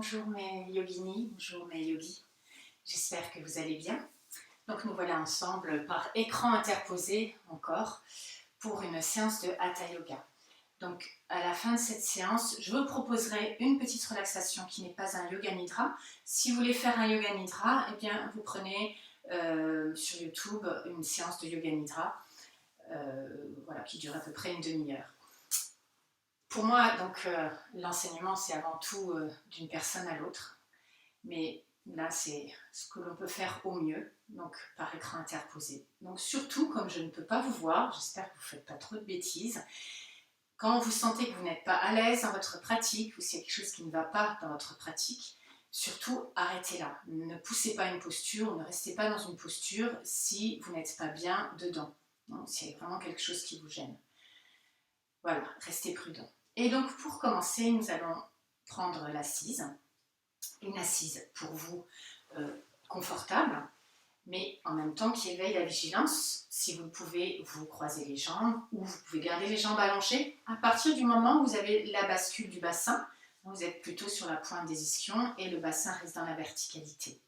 Bonjour mes yoginis, bonjour mes yogis, j'espère que vous allez bien. Donc nous voilà ensemble par écran interposé encore pour une séance de Hatha Yoga. Donc à la fin de cette séance, je vous proposerai une petite relaxation qui n'est pas un Yoga Nidra. Si vous voulez faire un Yoga Nidra, eh bien vous prenez sur YouTube une séance de Yoga Nidra voilà, qui dure à peu près une demi-heure. Pour moi, donc, l'enseignement, c'est avant tout d'une personne à l'autre. Mais là, c'est ce que l'on peut faire au mieux, donc par écran interposé. Donc surtout, comme je ne peux pas vous voir, j'espère que vous ne faites pas trop de bêtises, quand vous sentez que vous n'êtes pas à l'aise dans votre pratique, ou s'il y a quelque chose qui ne va pas dans votre pratique, surtout arrêtez là. Ne poussez pas une posture, ne restez pas dans une posture si vous n'êtes pas bien dedans. S'il y a vraiment quelque chose qui vous gêne. Voilà, restez prudent. Et donc pour commencer, nous allons prendre l'assise. Une assise pour vous confortable, mais en même temps qui éveille la vigilance. Si vous pouvez, vous croisez les jambes ou vous pouvez garder les jambes allongées. À partir du moment où vous avez la bascule du bassin, vous êtes plutôt sur la pointe des ischions et le bassin reste dans la verticalité.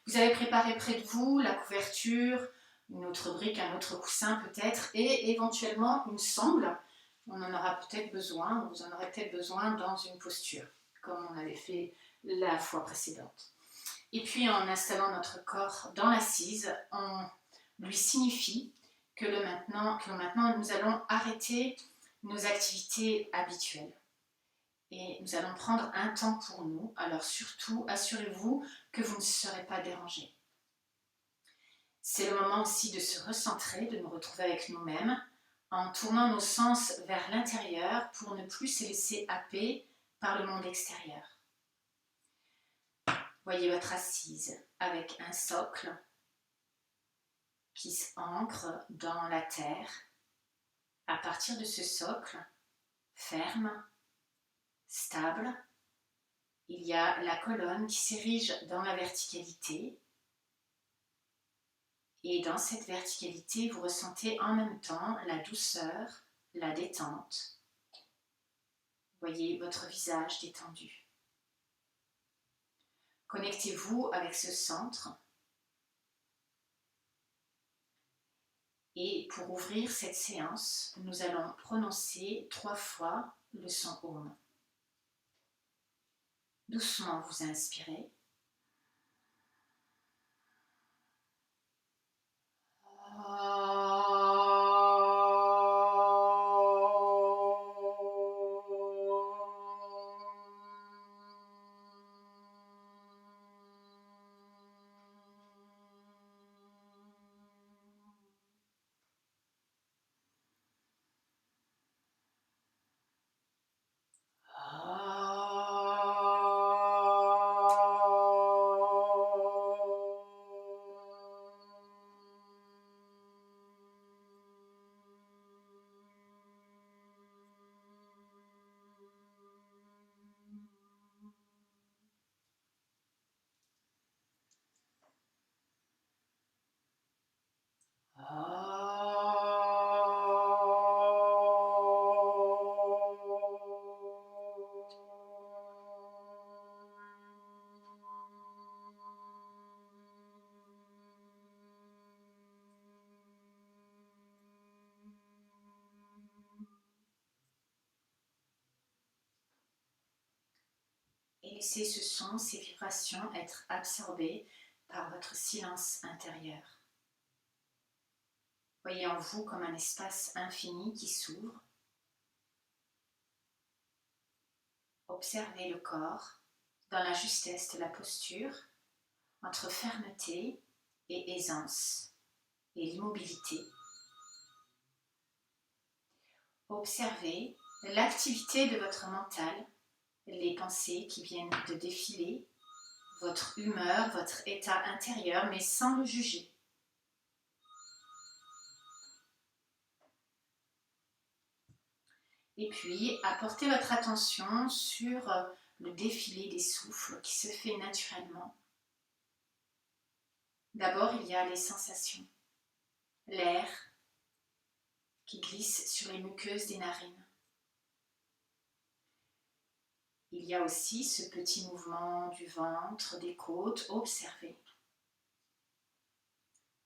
Vous avez préparé près de vous la couverture, une autre brique, un autre coussin peut-être, et éventuellement une sangle. On en aura peut-être besoin, vous en aurez peut-être besoin dans une posture, comme on avait fait la fois précédente. Et puis en installant notre corps dans l'assise, on lui signifie que maintenant nous allons arrêter nos activités habituelles. Et nous allons prendre un temps pour nous, alors surtout assurez-vous que vous ne serez pas dérangés. C'est le moment aussi de se recentrer, de nous retrouver avec nous-mêmes, en tournant nos sens vers l'intérieur pour ne plus se laisser happer par le monde extérieur. Voyez votre assise avec un socle qui s'ancre dans la terre. À partir de ce socle, ferme, stable, il y a la colonne qui s'érige dans la verticalité. Et dans cette verticalité, vous ressentez en même temps la douceur, la détente. Voyez votre visage détendu. Connectez-vous avec ce centre. Et pour ouvrir cette séance, nous allons prononcer 3 fois le son Om. Doucement, vous inspirez. Et laissez ce son, ces vibrations être absorbées par votre silence intérieur. Voyez en vous comme un espace infini qui s'ouvre. Observez le corps dans la justesse de la posture, entre fermeté et aisance et l'immobilité. Observez l'activité de votre mental, les pensées qui viennent de défiler, votre humeur, votre état intérieur, mais sans le juger. Et puis, apportez votre attention sur le défilé des souffles qui se fait naturellement. D'abord, il y a les sensations, l'air qui glisse sur les muqueuses des narines. il y a aussi ce petit mouvement du ventre, des côtes, observez.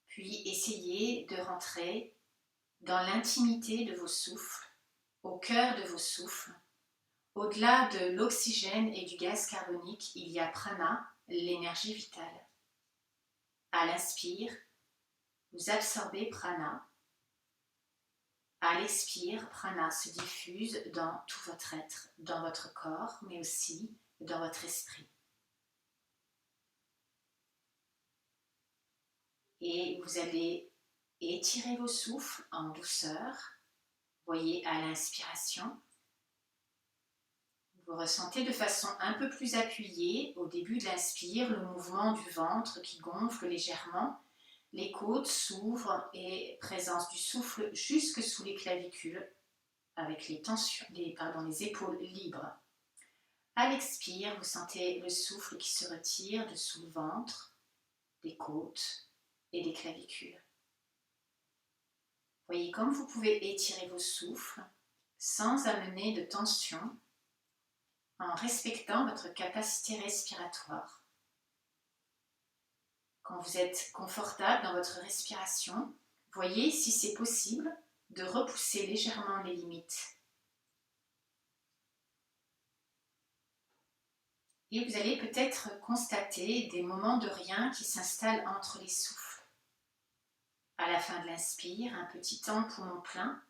Puis essayez de rentrer dans l'intimité de vos souffles, au cœur de vos souffles. Au-delà de l'oxygène et du gaz carbonique, il y a prana, l'énergie vitale. À l'inspire, vous absorbez prana. À l'expire, prana se diffuse dans tout votre être, dans votre corps, mais aussi dans votre esprit. Et vous allez étirer vos souffles en douceur. Voyez à l'inspiration, vous ressentez de façon un peu plus appuyée au début de l'inspire le mouvement du ventre qui gonfle légèrement, les côtes s'ouvrent et présence du souffle jusque sous les clavicules avec les épaules libres. À l'expire, vous sentez le souffle qui se retire dessous le ventre, des côtes et des clavicules. Voyez comme vous pouvez étirer vos souffles sans amener de tension en respectant votre capacité respiratoire. Quand vous êtes confortable dans votre respiration, voyez si c'est possible de repousser légèrement les limites. Et vous allez peut-être constater des moments de rien qui s'installent entre les souffles. À la fin de l'inspire, un petit temps poumon plein.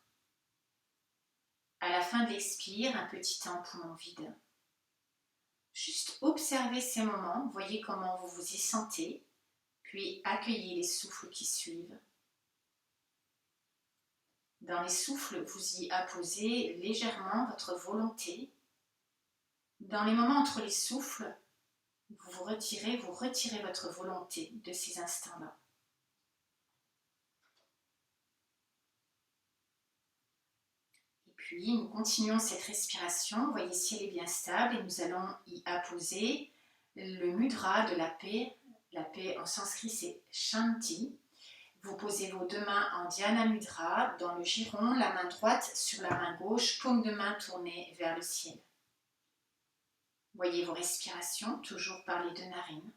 À la fin de l'expire, un petit temps poumon vide. Juste observez ces moments, voyez comment vous vous y sentez, puis accueillez les souffles qui suivent. Dans les souffles, vous y apposez légèrement votre volonté. Dans les moments entre les souffles, vous retirez votre volonté de ces instants-là. Et puis, nous continuons cette respiration. Voyez si elle est bien stable et nous allons y apposer le mudra de la paix. La paix en sanskrit, c'est Shanti. Vous posez vos deux mains en Dhyana Mudra, dans le giron, la main droite sur la main gauche, paume de main tournée vers le ciel. Voyez vos respirations, toujours par les deux narines.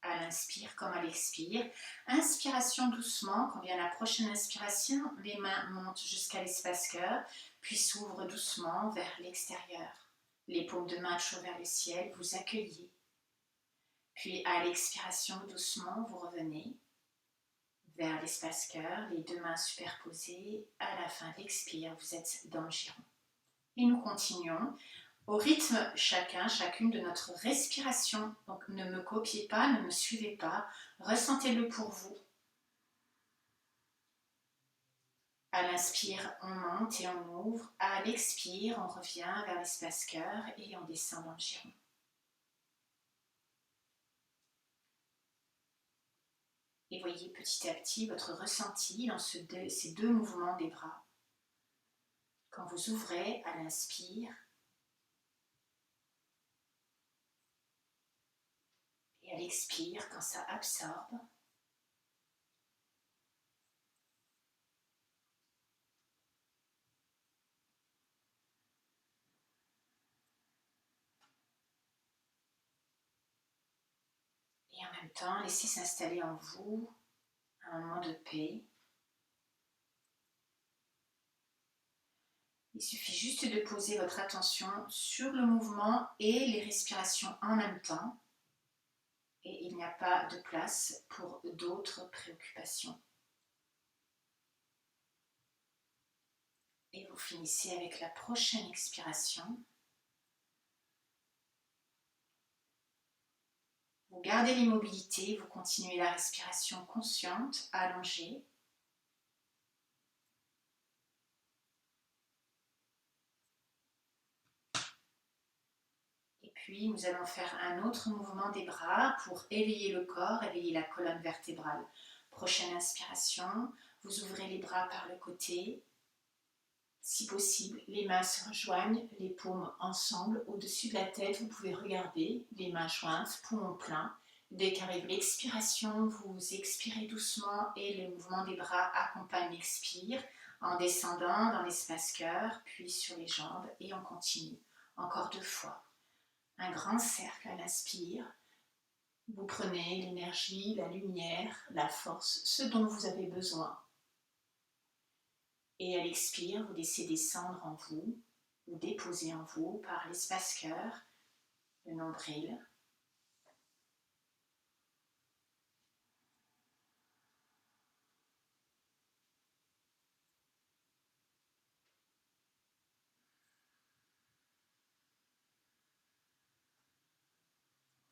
À l'inspire comme à l'expire. Inspiration doucement, quand vient la prochaine inspiration, les mains montent jusqu'à l'espace cœur, puis s'ouvrent doucement vers l'extérieur. Les paumes de main toujours vers le ciel, vous accueillez. Puis à l'expiration, doucement, vous revenez vers l'espace cœur, les deux mains superposées. À la fin de l'expire, vous êtes dans le giron. Et nous continuons au rythme chacune de notre respiration. Donc ne me copiez pas, ne me suivez pas, ressentez-le pour vous. À l'inspire, on monte et on ouvre. À l'expire, on revient vers l'espace cœur et on descend dans le giron. Et voyez petit à petit votre ressenti dans ces deux mouvements des bras. Quand vous ouvrez à l'inspire, et à l'expire, quand ça absorbe, et en même temps, laissez s'installer en vous un moment de paix. Il suffit juste de poser votre attention sur le mouvement et les respirations en même temps. Et il n'y a pas de place pour d'autres préoccupations. Et vous finissez avec la prochaine expiration. Vous gardez l'immobilité, vous continuez la respiration consciente, allongée. Et puis nous allons faire un autre mouvement des bras pour éveiller le corps, éveiller la colonne vertébrale. Prochaine inspiration, vous ouvrez les bras par le côté. Si possible, les mains se rejoignent, les paumes ensemble au-dessus de la tête. Vous pouvez regarder les mains jointes, poumon plein. Dès qu'arrive l'expiration, vous expirez doucement et le mouvement des bras accompagne l'expire en descendant dans l'espace cœur, puis sur les jambes et on continue. Encore 2 fois. Un grand cercle à l'inspire. Vous prenez l'énergie, la lumière, la force, ce dont vous avez besoin. Et à l'expire, vous laissez descendre en vous, ou déposer en vous par l'espace cœur, le nombril.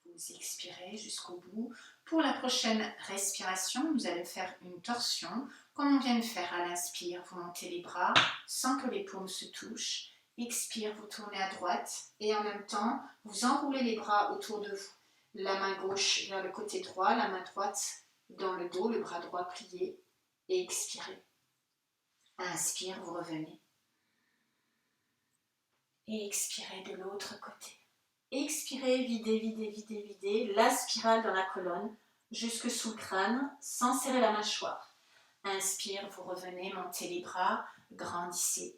Vous expirez jusqu'au bout. Pour la prochaine respiration, nous allons faire une torsion, comme on vient de faire à l'inspire. Vous montez les bras sans que les paumes se touchent. Expire, vous tournez à droite et en même temps, vous enroulez les bras autour de vous. La main gauche vers le côté droit, la main droite dans le dos, le bras droit plié et expirez. Inspire, vous revenez. Et expirez de l'autre côté. Expirez, videz, videz, videz, videz, la spirale dans la colonne, jusque sous le crâne, sans serrer la mâchoire. Inspire, vous revenez, montez les bras, grandissez.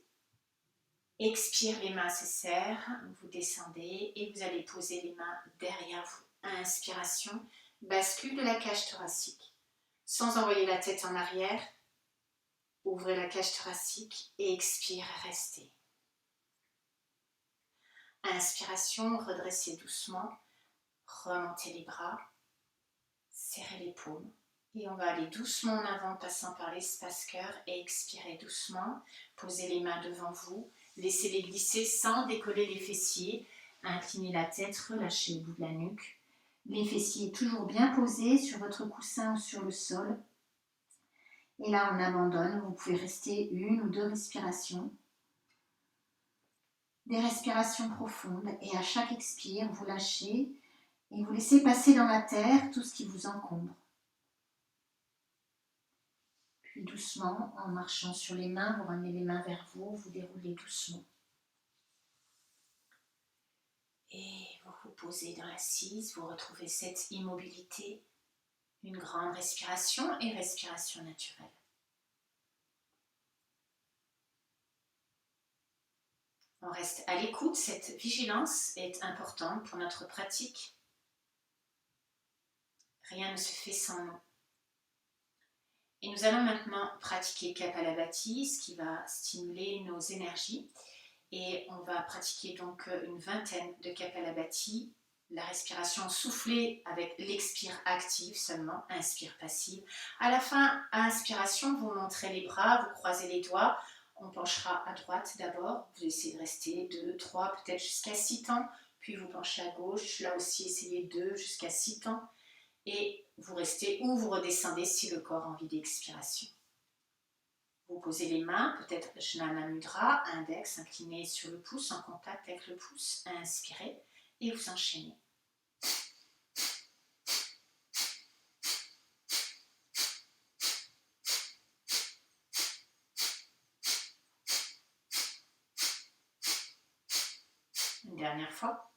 Expire, les mains se serrent, vous descendez et vous allez poser les mains derrière vous. Inspiration, bascule de la cage thoracique. Sans envoyer la tête en arrière, ouvrez la cage thoracique et expire, restez. Inspiration, redressez doucement, remontez les bras, serrez les paumes et on va aller doucement en avant passant par l'espace cœur et expirer doucement. Posez les mains devant vous, laissez-les glisser sans décoller les fessiers, inclinez la tête, relâchez au bout de la nuque. Les fessiers toujours bien posés sur votre coussin ou sur le sol. Et là on abandonne, vous pouvez rester 1 ou 2 respirations. Des respirations profondes et à chaque expire, vous lâchez et vous laissez passer dans la terre tout ce qui vous encombre. Puis doucement, en marchant sur les mains, vous ramenez les mains vers vous, vous déroulez doucement. Et vous vous posez dans l'assise, vous retrouvez cette immobilité, une grande respiration et respiration naturelle. On reste à l'écoute, cette vigilance est importante pour notre pratique. Rien ne se fait sans nous. Et nous allons maintenant pratiquer Kapalabhati, ce qui va stimuler nos énergies. Et on va pratiquer donc une vingtaine de Kapalabhati. La respiration soufflée avec l'expire active seulement, inspire passive. À la fin, à inspiration, vous montrez les bras, vous croisez les doigts. On penchera à droite d'abord. Vous essayez de rester 2, 3, peut-être jusqu'à 6 temps. Puis vous penchez à gauche. Là aussi, essayez 2 jusqu'à 6 temps. Et vous restez ou vous redescendez si le corps a envie d'expiration. Vous posez les mains, peut-être Jnana Mudra, index incliné sur le pouce, en contact avec le pouce, inspirez et vous enchaînez. Une dernière fois.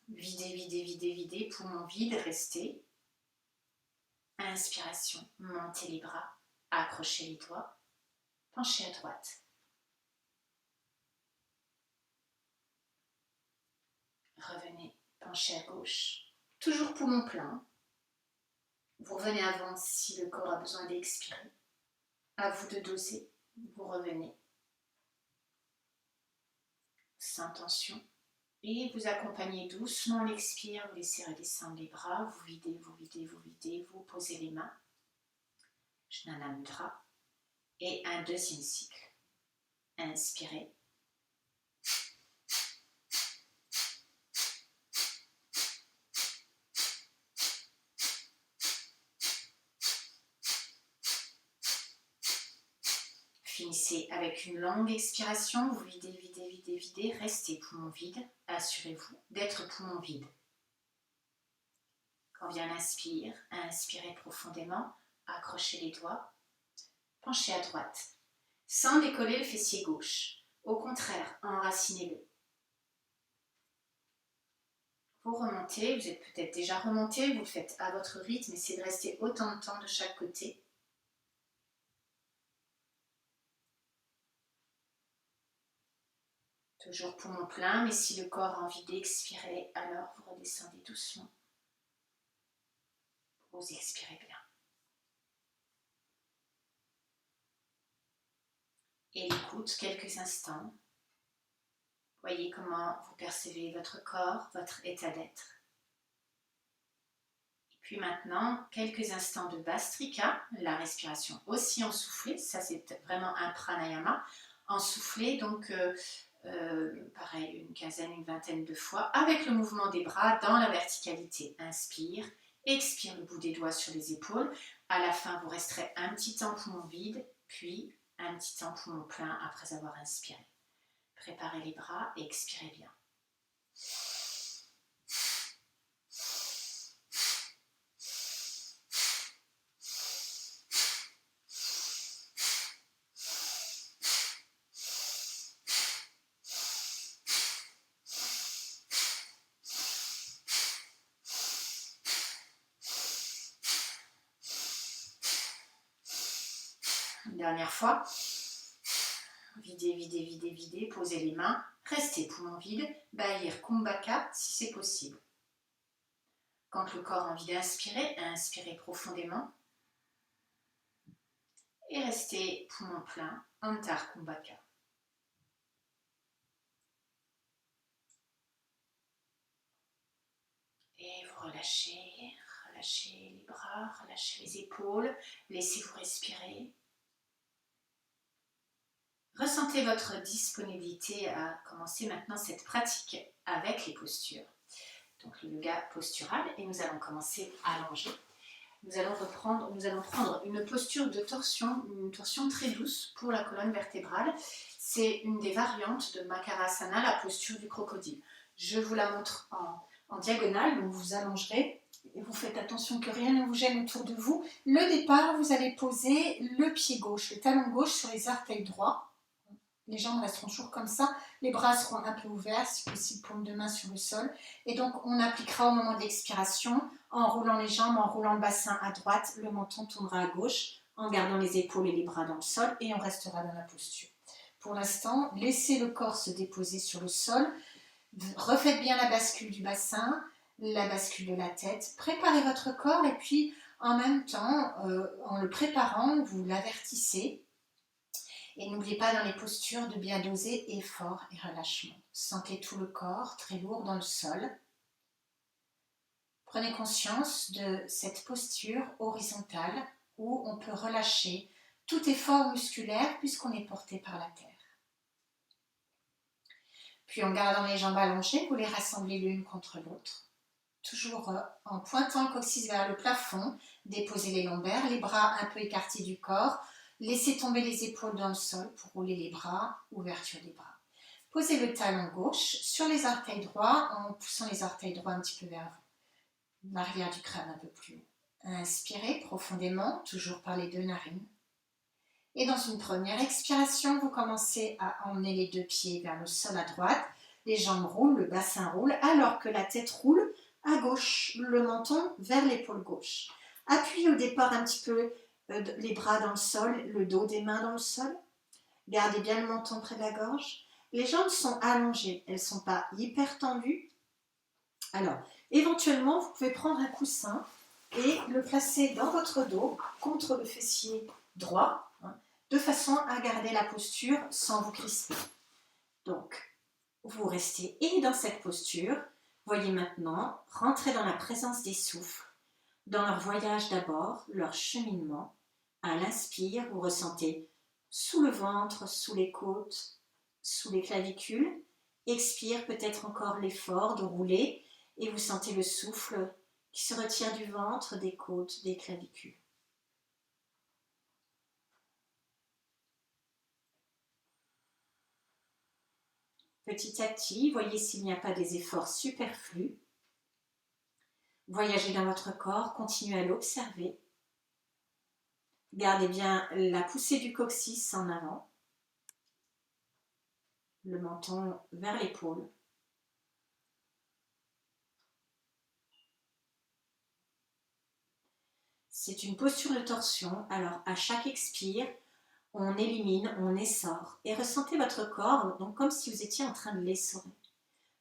Videz, videz, videz, videz, poumon vide, restez. Inspiration, montez les bras, accrochez les doigts, penchez à droite. Revenez, penchez à gauche. Toujours poumon plein. Vous revenez avant si le corps a besoin d'expirer. À vous de doser. Vous revenez. Sans tension. Et vous accompagnez doucement l'expire. Vous laissez redescendre les bras. Vous videz, vous videz, vous videz. Vous posez les mains. Jnana Mudra. Et un deuxième cycle. Inspirez. Finissez avec une longue expiration, vous videz, videz, videz, videz, restez poumon vide, assurez-vous d'être poumon vide. Quand vient l'inspire, inspirez profondément, accrochez les doigts, penchez à droite, sans décoller le fessier gauche, au contraire, enracinez-le. Vous remontez, vous êtes peut-être déjà remonté, vous le faites à votre rythme, essayez de rester autant de temps de chaque côté. Toujours poumon plein, mais si le corps a envie d'expirer, alors vous redescendez doucement. Vous expirez bien. Et l'écoute quelques instants. Voyez comment vous percevez votre corps, votre état d'être. Et puis maintenant, quelques instants de Bhastrika, la respiration aussi en soufflé. Ça, c'est vraiment un pranayama. En soufflé, donc pareil, une quinzaine, une vingtaine de fois, avec le mouvement des bras dans la verticalité. Inspire, expire le bout des doigts sur les épaules. À la fin, vous resterez un petit temps poumon vide, puis un petit temps poumon plein après avoir inspiré. Préparez les bras et expirez bien. Une dernière fois. Videz, videz, videz, videz. Posez les mains. Restez poumon vide. Bahir Kumbhaka si c'est possible. Quand le corps a envie d'inspirer, inspirez profondément. Et restez poumon plein. Antar Kumbhaka. Et vous relâchez. Relâchez les bras, relâchez les épaules. Laissez-vous respirer. Ressentez votre disponibilité à commencer maintenant cette pratique avec les postures. Donc le yoga postural, et nous allons commencer allongé. Nous allons prendre une posture de torsion, une torsion très douce pour la colonne vertébrale. C'est une des variantes de Makarasana, la posture du crocodile. Je vous la montre en diagonale, donc vous allongerez et vous faites attention que rien ne vous gêne autour de vous. Le départ, vous allez poser le pied gauche, le talon gauche sur les orteils droits. Les jambes resteront toujours comme ça, les bras seront un peu ouverts, si possible paume de main sur le sol. Et donc on appliquera au moment de l'expiration, en roulant les jambes, en roulant le bassin à droite, le menton tournera à gauche, en gardant les épaules et les bras dans le sol, et on restera dans la posture. Pour l'instant, laissez le corps se déposer sur le sol, refaites bien la bascule du bassin, la bascule de la tête, préparez votre corps, et puis en même temps, en le préparant, vous l'avertissez. Et n'oubliez pas dans les postures de bien doser effort et relâchement. Sentez tout le corps très lourd dans le sol. Prenez conscience de cette posture horizontale où on peut relâcher tout effort musculaire puisqu'on est porté par la terre. Puis en gardant les jambes allongées, vous les rassemblez l'une contre l'autre. Toujours en pointant le coccyx vers le plafond, déposez les lombaires, les bras un peu écartés du corps. Laissez tomber les épaules dans le sol pour rouler les bras, ouverture des bras. Posez le talon gauche sur les orteils droits en poussant les orteils droits un petit peu vers vous. L'arrière du crâne un peu plus haut. Inspirez profondément, toujours par les deux narines. Et dans une première expiration, vous commencez à emmener les deux pieds vers le sol à droite. Les jambes roulent, le bassin roule, alors que la tête roule à gauche, le menton vers l'épaule gauche. Appuyez au départ un petit peu les bras dans le sol, le dos des mains dans le sol. Gardez bien le menton près de la gorge. Les jambes sont allongées, elles ne sont pas hyper tendues. Alors, éventuellement, vous pouvez prendre un coussin et le placer dans votre dos, contre le fessier droit, de façon à garder la posture sans vous crisper. Donc, vous restez et dans cette posture. Voyez maintenant, rentrez dans la présence des souffles, dans leur voyage d'abord, leur cheminement. À l'inspire, vous ressentez sous le ventre, sous les côtes, sous les clavicules. Expire, peut-être encore l'effort de rouler et vous sentez le souffle qui se retire du ventre, des côtes, des clavicules. Petit à petit, voyez s'il n'y a pas des efforts superflus. Voyagez dans votre corps, continuez à l'observer. Gardez bien la poussée du coccyx en avant, le menton vers l'épaule. C'est une posture de torsion, alors à chaque expire, on élimine, on essore. Et ressentez votre corps donc comme si vous étiez en train de l'essorer.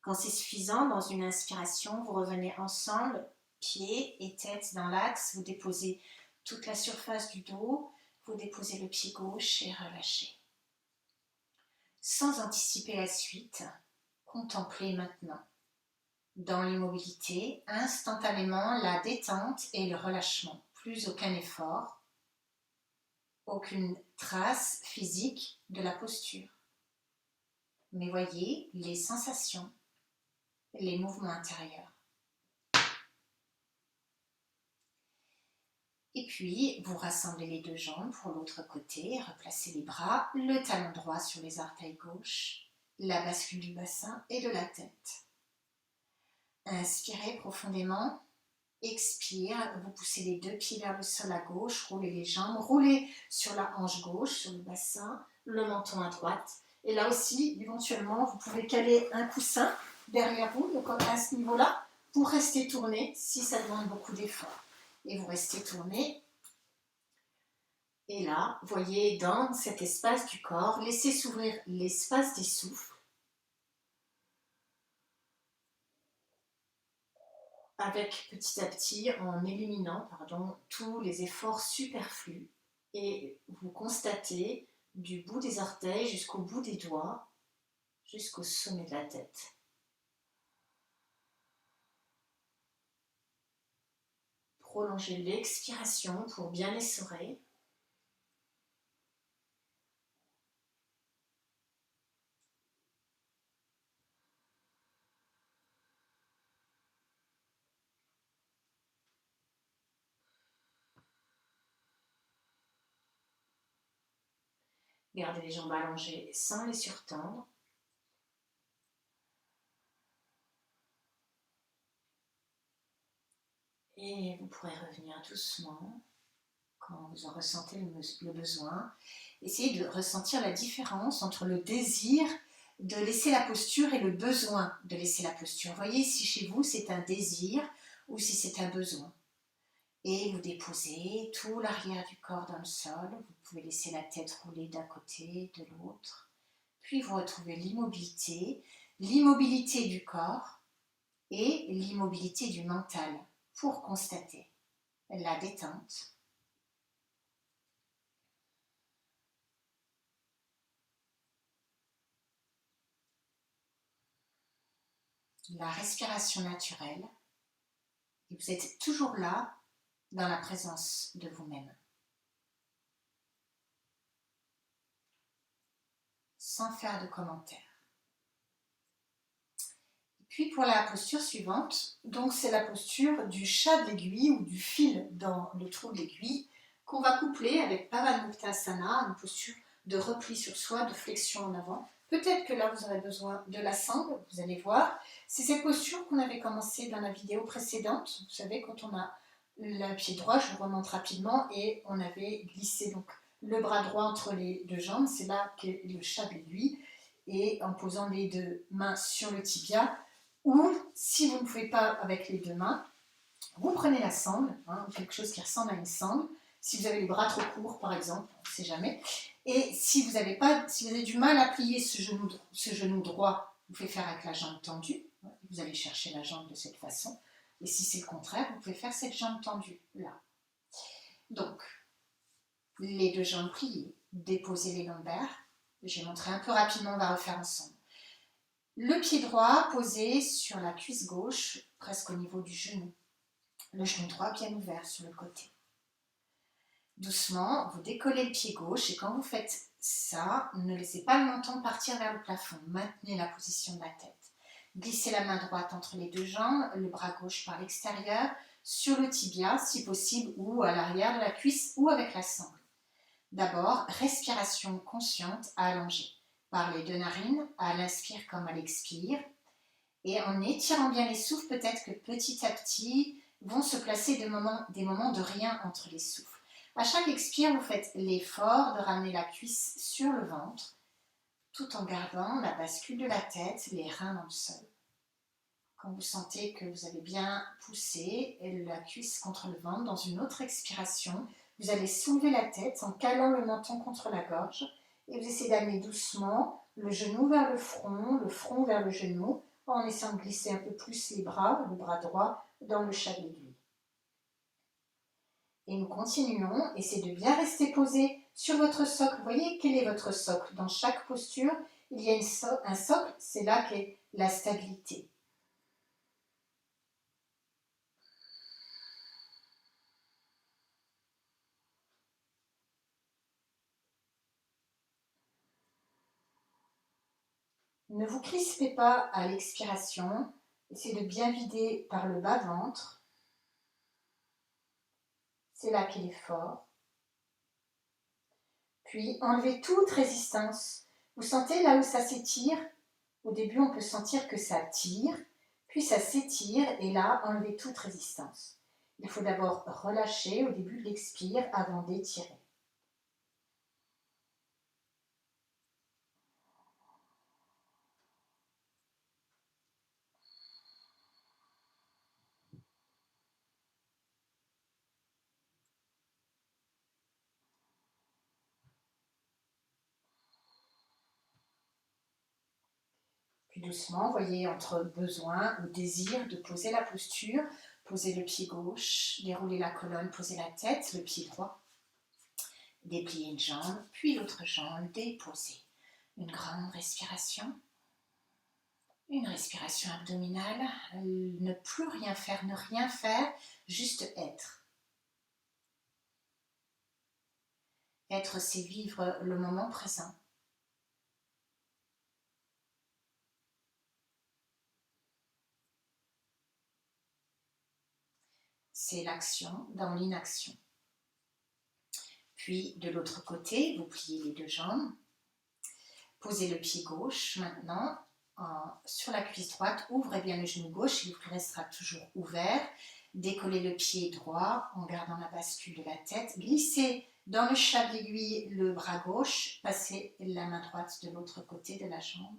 Quand c'est suffisant, dans une inspiration, vous revenez ensemble, pieds et tête dans l'axe, vous déposez toute la surface du dos, vous déposez le pied gauche et relâchez. Sans anticiper la suite, contemplez maintenant. Dans l'immobilité, instantanément la détente et le relâchement. Plus aucun effort, aucune trace physique de la posture. Mais voyez les sensations, les mouvements intérieurs. Et puis, vous rassemblez les deux jambes pour l'autre côté, replacez les bras, le talon droit sur les orteils gauches, la bascule du bassin et de la tête. Inspirez profondément, expire, vous poussez les deux pieds vers le sol à gauche, roulez les jambes, roulez sur la hanche gauche, sur le bassin, le menton à droite. Et là aussi, éventuellement, vous pouvez caler un coussin derrière vous, donc à ce niveau-là, pour rester tourné si ça demande beaucoup d'efforts. Et vous restez tourné. Et là, voyez dans cet espace du corps, laissez s'ouvrir l'espace des souffles. Avec petit à petit, en éliminant tous les efforts superflus. Et vous constatez du bout des orteils jusqu'au bout des doigts, jusqu'au sommet de la tête. Prolongez l'expiration pour bien essorer. Gardez les jambes allongées sans les surtendre. Et vous pourrez revenir doucement quand vous en ressentez le besoin. Essayez de ressentir la différence entre le désir de laisser la posture et le besoin de laisser la posture. Voyez si chez vous c'est un désir ou si c'est un besoin. Et vous déposez tout l'arrière du corps dans le sol. Vous pouvez laisser la tête rouler d'un côté, de l'autre. Puis vous retrouvez l'immobilité du corps et l'immobilité du mental pour constater la détente. La respiration naturelle. Et vous êtes toujours là dans la présence de vous-même. Sans faire de commentaires. Puis pour la posture suivante, donc c'est la posture du chat de l'aiguille ou du fil dans le trou de l'aiguille qu'on va coupler avec Pavanmuktasana, une posture de repli sur soi, de flexion en avant. Peut-être que là vous aurez besoin de la sangle, vous allez voir. C'est cette posture qu'on avait commencé dans la vidéo précédente. Vous savez, quand on a le pied droit, je vous remonte rapidement, et on avait glissé donc le bras droit entre les deux jambes, c'est là qu'est le chat de l'aiguille, et en posant les deux mains sur le tibia. Ou, si vous ne pouvez pas avec les deux mains, vous prenez la sangle, quelque chose qui ressemble à une sangle. Si vous avez les bras trop courts, par exemple, on ne sait jamais. Et si vous avez du mal à plier ce genou droit, vous pouvez faire avec la jambe tendue. Vous allez chercher la jambe de cette façon. Et si c'est le contraire, vous pouvez faire cette jambe tendue, là. Donc, les deux jambes pliées, déposez les lombaires. Je vais montrer un peu rapidement, on va refaire ensemble. Le pied droit posé sur la cuisse gauche, presque au niveau du genou. Le genou droit bien ouvert sur le côté. Doucement, vous décollez le pied gauche et quand vous faites ça, ne laissez pas le menton partir vers le plafond. Maintenez la position de la tête. Glissez la main droite entre les deux jambes, le bras gauche par l'extérieur, sur le tibia si possible ou à l'arrière de la cuisse ou avec la sangle. D'abord, respiration consciente à allonger. Par les deux narines, à l'inspire comme à l'expire. Et en étirant bien les souffles, peut-être que petit à petit vont se placer des moments de rien entre les souffles. À chaque expire, vous faites l'effort de ramener la cuisse sur le ventre, tout en gardant la bascule de la tête, les reins dans le sol. Quand vous sentez que vous avez bien poussé la cuisse contre le ventre, dans une autre expiration, Vous allez soulever la tête en calant le menton contre la gorge et vous essayez d'amener doucement le genou vers le front vers le genou, en essayant de glisser un peu plus les bras, le bras droit, dans le chat de l'aiguille. Et nous continuons, essayez de bien rester posé sur votre socle. Vous voyez quel est votre socle? Dans chaque posture, il y a un socle, c'est là qu'est la stabilité. Ne vous crispez pas à l'expiration, essayez de bien vider par le bas-ventre. C'est là qu'est l'effort. Puis enlevez toute résistance. Vous sentez là où ça s'étire? Au début, on peut sentir que ça tire, puis ça s'étire et là, enlevez toute résistance. Il faut d'abord relâcher au début de l'expire avant d'étirer. Puis doucement, voyez entre besoin ou désir de poser la posture, posez le pied gauche, déroulez la colonne, posez la tête, le pied droit, dépliez une jambe, puis l'autre jambe, déposez. Une grande respiration. Une respiration abdominale, ne plus rien faire, ne rien faire, juste être. Être, c'est vivre le moment présent. C'est l'action dans l'inaction. Puis de l'autre côté, vous pliez les deux jambes. Posez le pied gauche maintenant sur la cuisse droite. Ouvrez bien le genou gauche, il restera toujours ouvert. Décollez le pied droit en gardant la bascule de la tête. Glissez dans le chat de l'aiguille le bras gauche. Passez la main droite de l'autre côté de la jambe.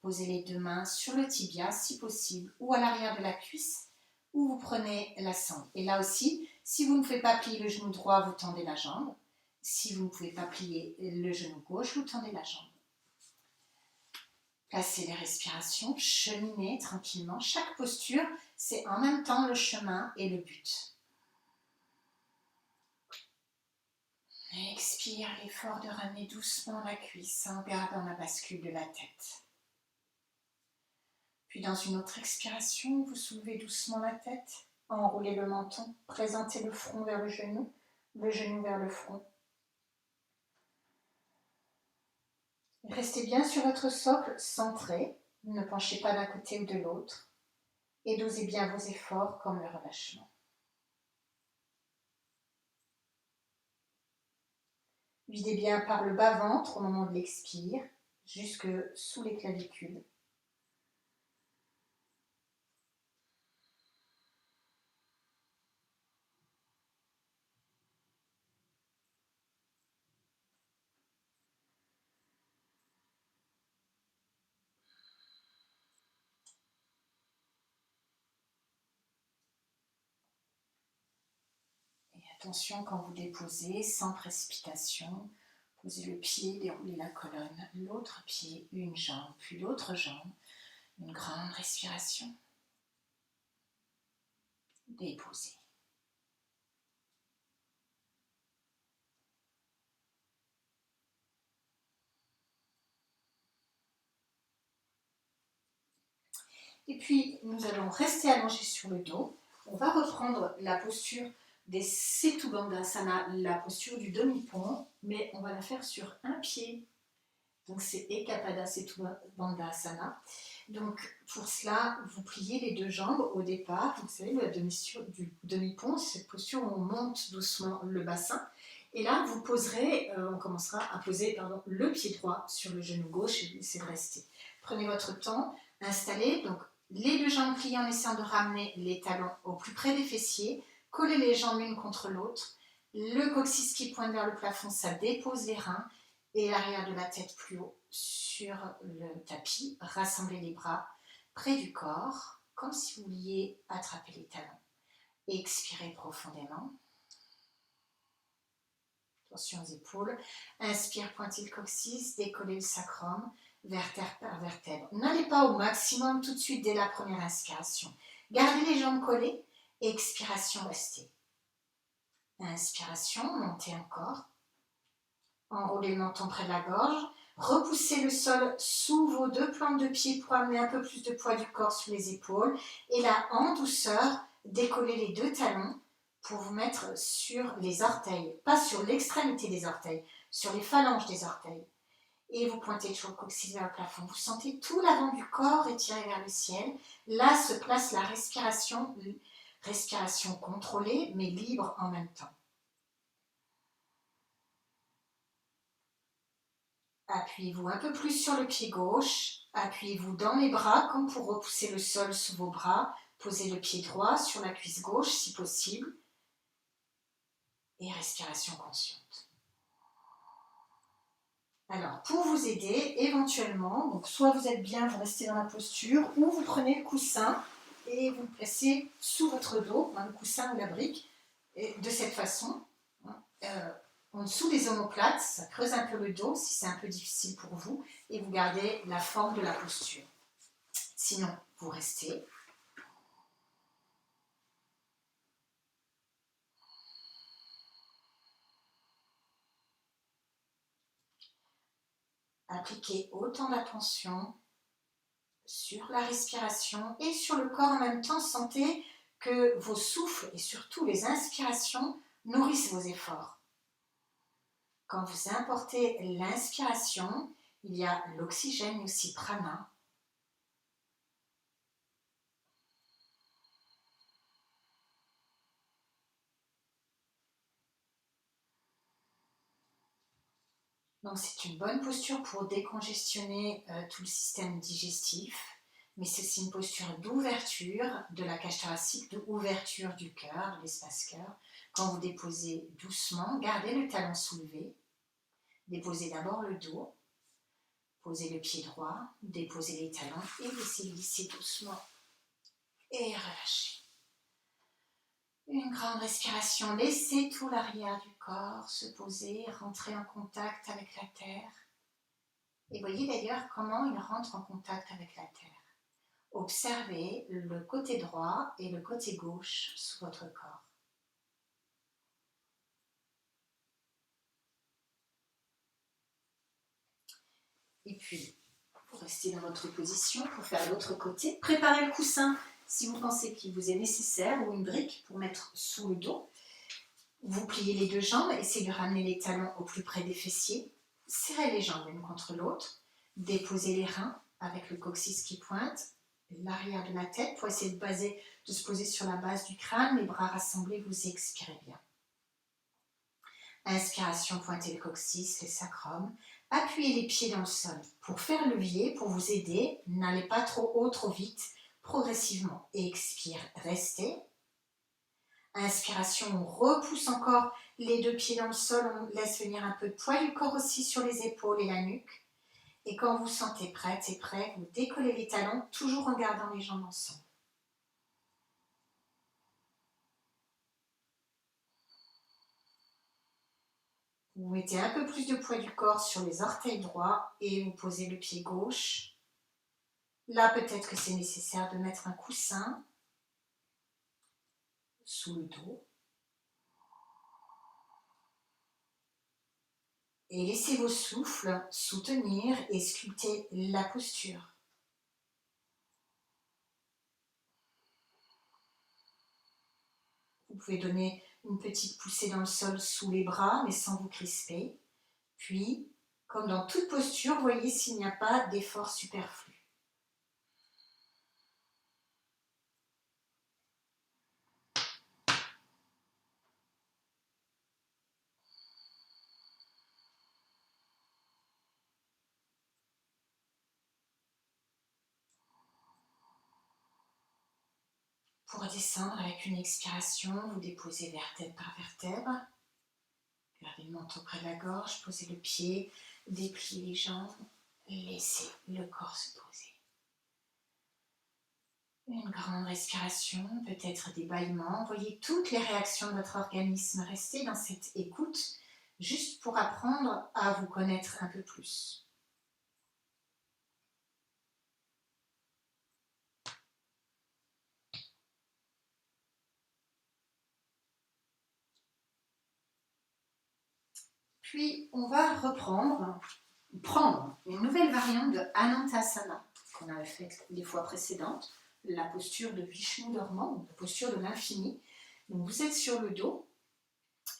Posez les deux mains sur le tibia si possible ou à l'arrière de la cuisse. Ou vous prenez la sangle. Et là aussi, si vous ne pouvez pas plier le genou droit, vous tendez la jambe. Si vous ne pouvez pas plier le genou gauche, vous tendez la jambe. Placez les respirations, cheminez tranquillement. Chaque posture, c'est en même temps le chemin et le but. Expire l'effort de ramener doucement la cuisse en gardant la bascule de la tête. Puis dans une autre expiration, vous soulevez doucement la tête, enroulez le menton, présentez le front vers le genou vers le front. Restez bien sur votre socle centré, ne penchez pas d'un côté ou de l'autre et dosez bien vos efforts comme le relâchement. Videz bien par le bas-ventre au moment de l'expire, jusque sous les clavicules. Attention quand vous déposez, sans précipitation, posez le pied, déroulez la colonne, l'autre pied, une jambe, puis l'autre jambe, une grande respiration. Déposez. Et puis, nous allons rester allongés sur le dos. On va reprendre la posture des Setu Bandhasana, la posture du demi-pont, mais on va la faire sur un pied. Donc, c'est Ekapada Setu Bandhasana. Donc, pour cela, vous pliez les deux jambes au départ. Vous savez, la du demi-pont, c'est cette posture où on monte doucement le bassin. Et là, vous poserez, on commencera à poser le pied droit sur le genou gauche et c'est de rester. Prenez votre temps, installez donc les deux jambes pliées en essayant de ramener les talons au plus près des fessiers, collez les jambes l'une contre l'autre, le coccyx qui pointe vers le plafond, ça dépose les reins et l'arrière de la tête plus haut sur le tapis, rassemblez les bras près du corps, comme si vous vouliez attraper les talons. Expirez profondément. Attention aux épaules. Inspire, pointez le coccyx, décollez le sacrum, vertèbre par vertèbre. N'allez pas au maximum tout de suite dès la première inspiration. Gardez les jambes collées. Expiration, restez. Inspiration, montez encore. Enroulez le menton près de la gorge. Repoussez le sol sous vos deux plantes de pied pour amener un peu plus de poids du corps sous les épaules. Et là, en douceur, décollez les deux talons pour vous mettre sur les orteils. Pas sur l'extrémité des orteils, sur les phalanges des orteils. Et vous pointez toujours le coccyx vers le plafond. Vous sentez tout l'avant du corps étiré vers le ciel. Là se place la respiration contrôlée mais libre en même temps. Appuyez-vous un peu plus sur le pied gauche. Appuyez-vous dans les bras comme pour repousser le sol sous vos bras. Posez le pied droit sur la cuisse gauche si possible. Et respiration consciente. Alors, pour vous aider, éventuellement, donc soit vous êtes bien, vous restez dans la posture, ou vous prenez le coussin et vous le placez sous votre dos, le coussin ou la brique, et de cette façon, en dessous des omoplates, ça creuse un peu le dos si c'est un peu difficile pour vous, et vous gardez la forme de la posture. Sinon, vous restez. Appliquez autant d'attention sur la respiration et sur le corps en même temps. Sentez que vos souffles et surtout les inspirations nourrissent vos efforts. Quand vous importez l'inspiration, il y a l'oxygène et aussi prana. Donc c'est une bonne posture pour décongestionner tout le système digestif, mais c'est aussi une posture d'ouverture de la cage thoracique, d'ouverture du cœur, l'espace cœur. Quand vous déposez doucement, gardez le talon soulevé, déposez d'abord le dos, posez le pied droit, déposez les talons et laissez glisser doucement et relâchez. Une grande respiration, laissez tout l'arrière du corps se poser, rentrer en contact avec la terre. Et voyez d'ailleurs comment il rentre en contact avec la terre. Observez le côté droit et le côté gauche sous votre corps. Et puis, vous restez dans votre position pour faire l'autre côté. Préparez le coussin si vous pensez qu'il vous est nécessaire ou une brique pour mettre sous le dos. Vous pliez les deux jambes, essayez de ramener les talons au plus près des fessiers. Serrez les jambes l'une contre l'autre. Déposez les reins avec le coccyx qui pointe, l'arrière de la tête pour essayer de se poser sur la base du crâne. Les bras rassemblés, vous expirez bien. Inspiration, pointez le coccyx, le sacrum. Appuyez les pieds dans le sol. Pour faire levier, pour vous aider, n'allez pas trop haut, trop vite. Progressivement. Expire, restez. Inspiration, on repousse encore les deux pieds dans le sol, on laisse venir un peu de poids du corps aussi sur les épaules et la nuque. Et quand vous sentez prête et prêt, vous décollez les talons, toujours en gardant les jambes ensemble. Vous mettez un peu plus de poids du corps sur les orteils droits et vous posez le pied gauche. Là, peut-être que c'est nécessaire de mettre un coussin sous le dos. Et laissez vos souffles soutenir et sculpter la posture. Vous pouvez donner une petite poussée dans le sol sous les bras, mais sans vous crisper. Puis, comme dans toute posture, voyez s'il n'y a pas d'effort superflu. Pour redescendre avec une expiration, vous déposez vertèbre par vertèbre. Gardez le menton près de la gorge, posez le pied, dépliez les jambes, laissez le corps se poser. Une grande respiration, peut-être des bâillements. Voyez toutes les réactions de votre organisme. Restez dans cette écoute juste pour apprendre à vous connaître un peu plus. Puis, on va prendre une nouvelle variante de Anantasana qu'on avait faite les fois précédentes, la posture de Vishnu dormant, la posture de l'infini. Donc, vous êtes sur le dos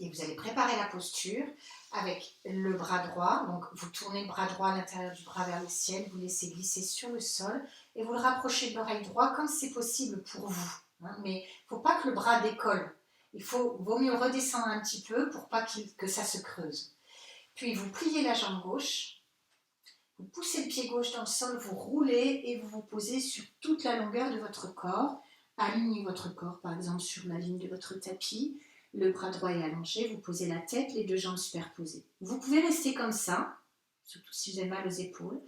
et vous allez préparer la posture avec le bras droit. Donc, vous tournez le bras droit à l'intérieur du bras vers le ciel, vous laissez glisser sur le sol et vous le rapprochez de l'oreille droite comme c'est possible pour vous. Mais il ne faut pas que le bras décolle. Vaut mieux redescendre un petit peu pour pas que ça se creuse. Puis vous pliez la jambe gauche, vous poussez le pied gauche dans le sol, vous roulez et vous vous posez sur toute la longueur de votre corps. Alignez votre corps par exemple sur la ligne de votre tapis, le bras droit est allongé, vous posez la tête, les deux jambes superposées. Vous pouvez rester comme ça, surtout si vous avez mal aux épaules.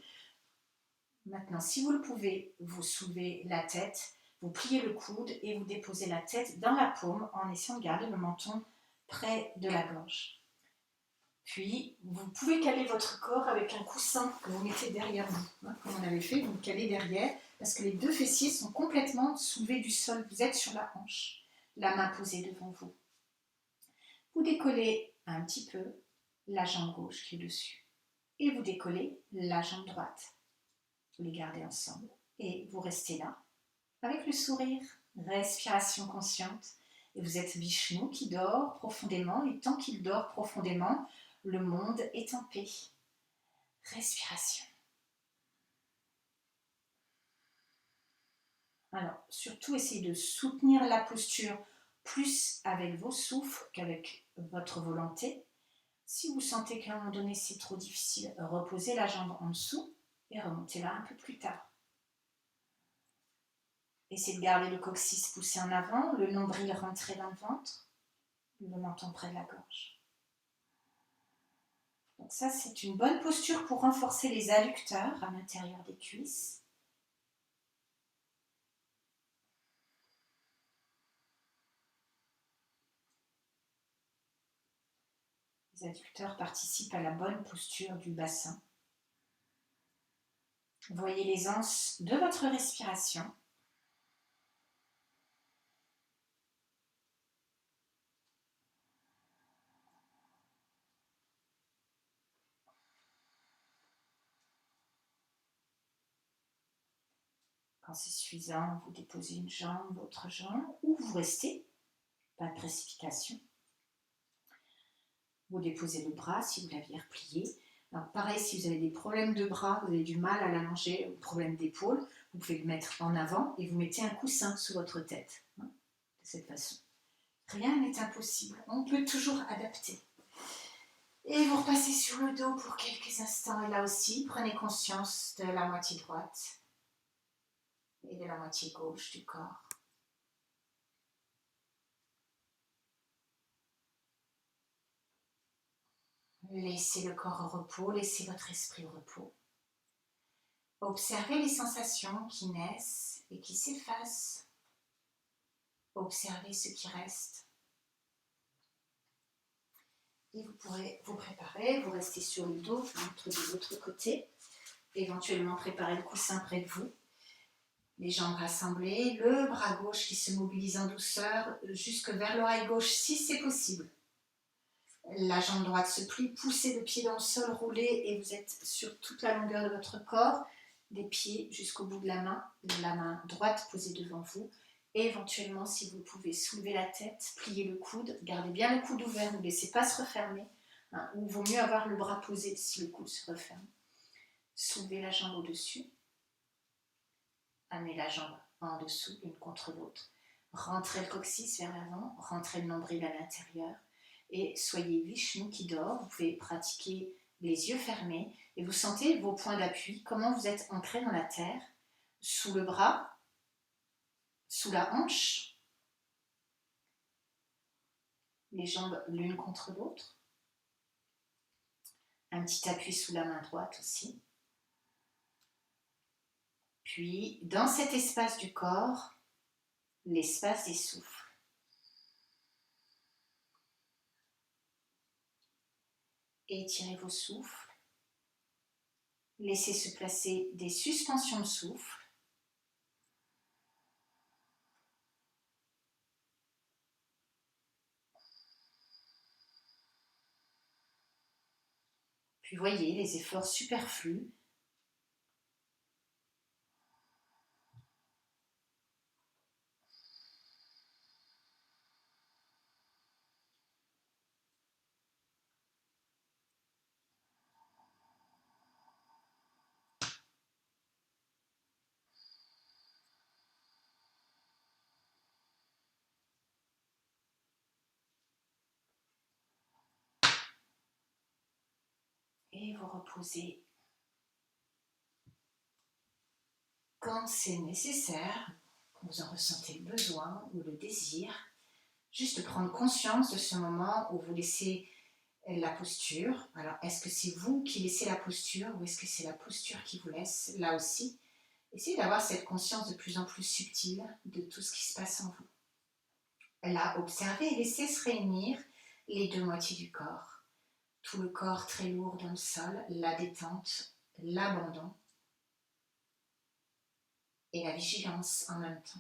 Maintenant, si vous le pouvez, vous soulevez la tête, vous pliez le coude et vous déposez la tête dans la paume en essayant de garder le menton près de la gorge. Puis, vous pouvez caler votre corps avec un coussin que vous mettez derrière vous. Comme on avait fait, vous le calez derrière, parce que les deux fessiers sont complètement soulevés du sol. Vous êtes sur la hanche, la main posée devant vous. Vous décollez un petit peu la jambe gauche qui est dessus. Et vous décollez la jambe droite. Vous les gardez ensemble. Et vous restez là, avec le sourire, respiration consciente. Et vous êtes Vishnu qui dort profondément. Et tant qu'il dort profondément, le monde est en paix. Respiration. Alors, surtout, essayez de soutenir la posture plus avec vos souffles qu'avec votre volonté. Si vous sentez qu'à un moment donné, c'est trop difficile, reposez la jambe en dessous et remontez-la un peu plus tard. Essayez de garder le coccyx poussé en avant, le nombril rentré dans le ventre, le menton près de la gorge. Donc ça, c'est une bonne posture pour renforcer les adducteurs à l'intérieur des cuisses. Les adducteurs participent à la bonne posture du bassin. Voyez l'aisance de votre respiration. Quand c'est suffisant, vous déposez une jambe, l'autre jambe, ou vous restez, pas de précipitation. Vous déposez le bras si vous l'aviez replié. Alors pareil, si vous avez des problèmes de bras, vous avez du mal à l'allonger, ou problème d'épaule, vous pouvez le mettre en avant et vous mettez un coussin sous votre tête. De cette façon. Rien n'est impossible, on peut toujours adapter. Et vous repassez sur le dos pour quelques instants. Et là aussi, prenez conscience de la moitié droite et de la moitié gauche du corps. Laissez le corps au repos, laissez votre esprit au repos. Observez les sensations qui naissent et qui s'effacent. Observez ce qui reste. Et vous pourrez vous préparer, vous restez sur le dos, entre de l'autre côté. Éventuellement préparer le coussin près de vous. Les jambes rassemblées, le bras gauche qui se mobilise en douceur jusque vers l'oreille gauche si c'est possible. La jambe droite se plie, poussez le pied dans le sol, roulez et vous êtes sur toute la longueur de votre corps, des pieds jusqu'au bout de la main droite posée devant vous. Et éventuellement, si vous le pouvez, soulevez la tête, pliez le coude, gardez bien le coude ouvert, ne laissez pas se refermer, ou vaut mieux avoir le bras posé si le coude se referme. Soulevez la jambe au-dessus. Amenez la jambe en dessous, l'une contre l'autre. Rentrez le coccyx vers l'avant, rentrez le nombril à l'intérieur. Et soyez Vishnu qui dort. Vous pouvez pratiquer les yeux fermés. Et vous sentez vos points d'appui, comment vous êtes ancré dans la terre, sous le bras, sous la hanche, les jambes l'une contre l'autre. Un petit appui sous la main droite aussi. Puis, dans cet espace du corps, l'espace des souffles. Étirez vos souffles. Laissez se placer des suspensions de souffle. Puis voyez les efforts superflus. Et vous reposez quand c'est nécessaire, quand vous en ressentez le besoin ou le désir. Juste prendre conscience de ce moment où vous laissez la posture. Alors, est-ce que c'est vous qui laissez la posture ou est-ce que c'est la posture qui vous laisse? Là aussi, essayez d'avoir cette conscience de plus en plus subtile de tout ce qui se passe en vous. Là, observez et laissez se réunir les deux moitiés du corps. Tout le corps très lourd dans le sol, la détente, l'abandon et la vigilance en même temps.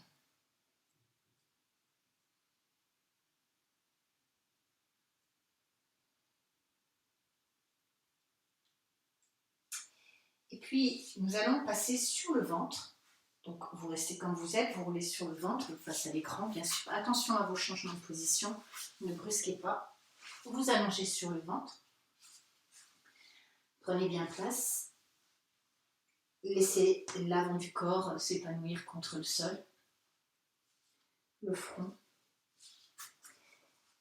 Et puis, nous allons passer sur le ventre. Donc, vous restez comme vous êtes, vous roulez sur le ventre face à l'écran, bien sûr. Attention à vos changements de position, ne brusquez pas. Vous allongez sur le ventre. Prenez bien place. Laissez l'avant du corps s'épanouir contre le sol, le front.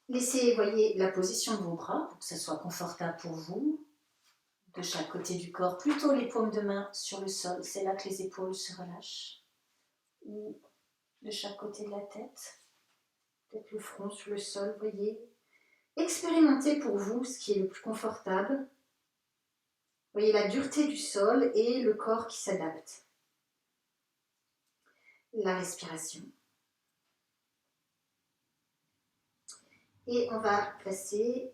Laissez, voyez, la position de vos bras pour que ça soit confortable pour vous. De chaque côté du corps, plutôt les paumes de main sur le sol. C'est là que les épaules se relâchent. Ou de chaque côté de la tête. Peut-être le front sur le sol, voyez. Expérimentez pour vous ce qui est le plus confortable. Voyez la dureté du sol et le corps qui s'adapte. La respiration. Et on va placer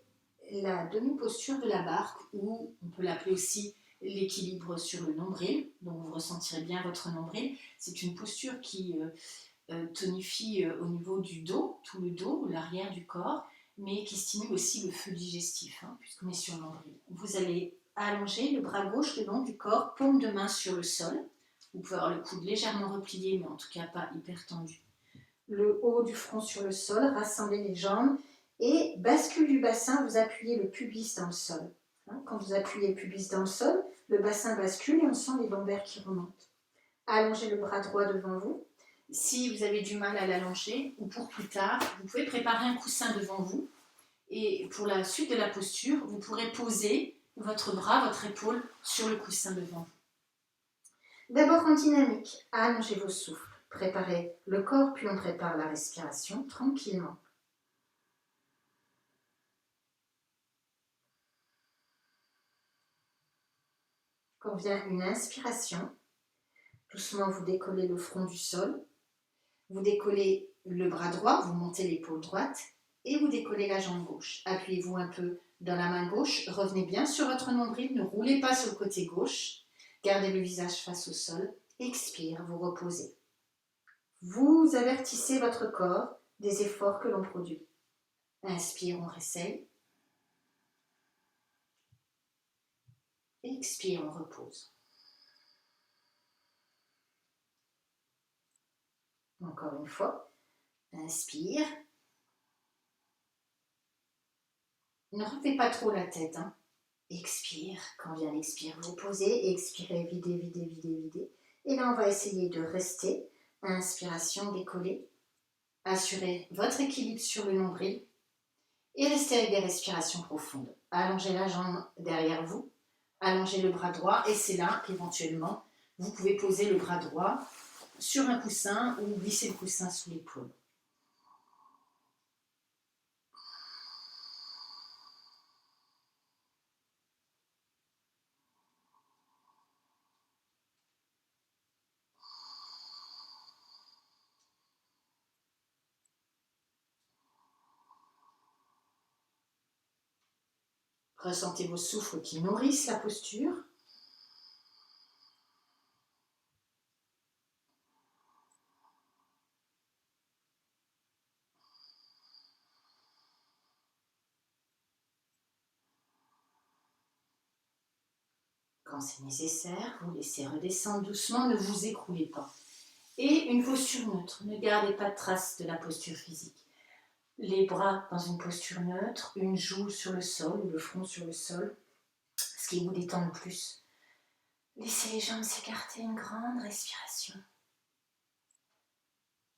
la demi-posture de la barque, ou on peut l'appeler aussi l'équilibre sur le nombril. Donc vous ressentirez bien votre nombril. C'est une posture qui tonifie au niveau du dos, tout le dos, l'arrière du corps, mais qui stimule aussi le feu digestif, puisqu'on est sur le nombril. Vous allez allonger le bras gauche le long du corps, paume de main sur le sol. Vous pouvez avoir le coude légèrement replié, mais en tout cas pas hyper tendu. Le haut du front sur le sol, rassemblez les jambes et bascule du bassin, vous appuyez le pubis dans le sol. Quand vous appuyez le pubis dans le sol, le bassin bascule et on sent les lombaires qui remontent. Allongez le bras droit devant vous. Si vous avez du mal à l'allonger, ou pour plus tard, vous pouvez préparer un coussin devant vous. Et pour la suite de la posture, vous pourrez poser votre bras, votre épaule sur le coussin devant vous. D'abord en dynamique, allongez vos souffles. Préparez le corps, puis on prépare la respiration tranquillement. Quand vient une inspiration, doucement vous décollez le front du sol, vous décollez le bras droit, vous montez l'épaule droite et vous décollez la jambe gauche. Appuyez-vous un peu dans la main gauche, revenez bien sur votre nombril, ne roulez pas sur le côté gauche, gardez le visage face au sol, expire, vous reposez. Vous avertissez votre corps des efforts que l'on produit. Inspire, on réessaye. Expire, on repose. Encore une fois. Inspire. Ne relevez pas trop la tête. Expire. Quand vient l'expire, vous posez. Expirez, videz, videz, videz, videz. Et là, on va essayer de rester. Inspiration, décoller. Assurez votre équilibre sur le nombril. Et restez avec des respirations profondes. Allongez la jambe derrière vous. Allongez le bras droit. Et c'est là qu'éventuellement, vous pouvez poser le bras droit sur un coussin ou glisser le coussin sous l'épaule. Ressentez vos souffles qui nourrissent la posture. Quand c'est nécessaire, vous laissez redescendre doucement, ne vous écroulez pas. Et une posture neutre, ne gardez pas de traces de la posture physique. Les bras dans une posture neutre, une joue sur le sol ou le front sur le sol, ce qui vous détend le plus. Laissez les jambes s'écarter, une grande respiration.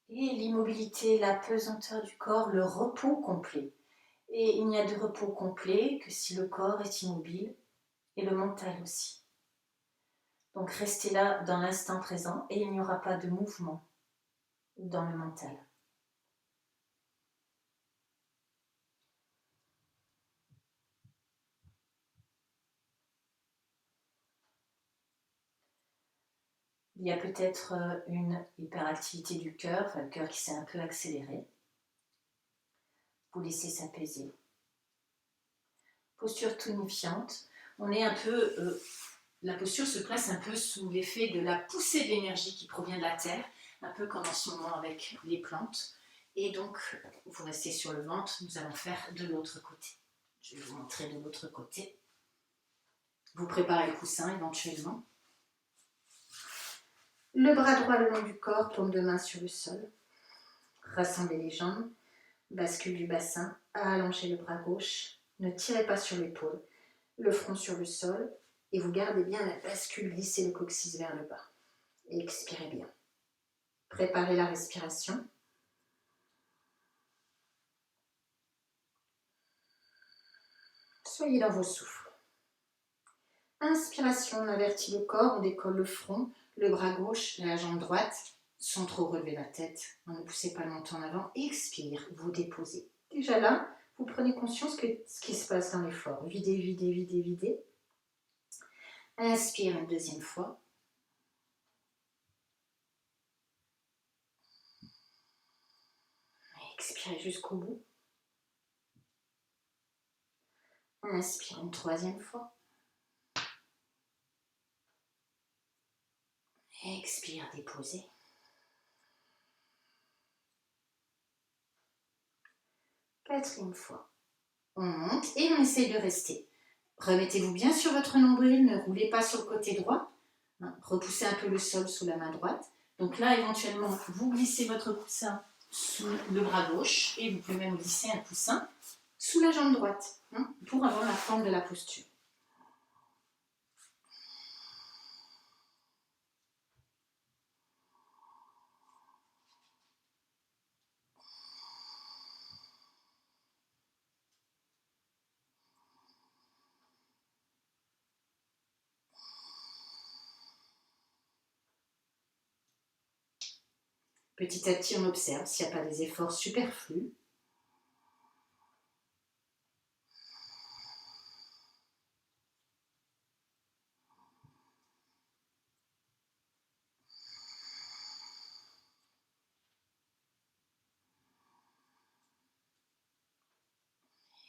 Et l'immobilité, la pesanteur du corps, le repos complet. Et il n'y a de repos complet que si le corps est immobile et le mental aussi. Donc restez là dans l'instant présent et il n'y aura pas de mouvement dans le mental. Il y a peut-être une hyperactivité du cœur, enfin le cœur qui s'est un peu accéléré. Vous laissez s'apaiser. Posture tonifiante. On est un peu, la posture se place un peu sous l'effet de la poussée de l'énergie qui provient de la terre, un peu comme en ce moment avec les plantes. Et donc, vous restez sur le ventre, nous allons faire de l'autre côté. Je vais vous montrer de l'autre côté. Vous préparez le coussin éventuellement. Le bras droit le long du corps, paume de main sur le sol. Rassemblez les jambes, bascule du bassin, allongez le bras gauche. Ne tirez pas sur l'épaule, le front sur le sol. Et vous gardez bien la bascule, glissez le coccyx vers le bas. Et expirez bien. Préparez la respiration. Soyez dans vos souffles. Inspiration, on avertit le corps, on décolle le front, le bras gauche, la jambe droite, sans trop relever la tête. Ne poussez pas le menton en avant. Expire, vous déposez. Déjà là, vous prenez conscience que ce qui se passe dans l'effort. Videz, videz, videz, videz. Inspire une deuxième fois. Expirez jusqu'au bout. Inspire une troisième fois. Expire, déposez. Quatrième fois. On monte et on essaye de rester. Remettez-vous bien sur votre nombril, ne roulez pas sur le côté droit. Repoussez un peu le sol sous la main droite. Donc là, éventuellement, vous glissez votre coussin sous le bras gauche et vous pouvez même glisser un coussin sous la jambe droite pour avoir la forme de la posture. Petit à petit, on observe s'il n'y a pas des efforts superflus.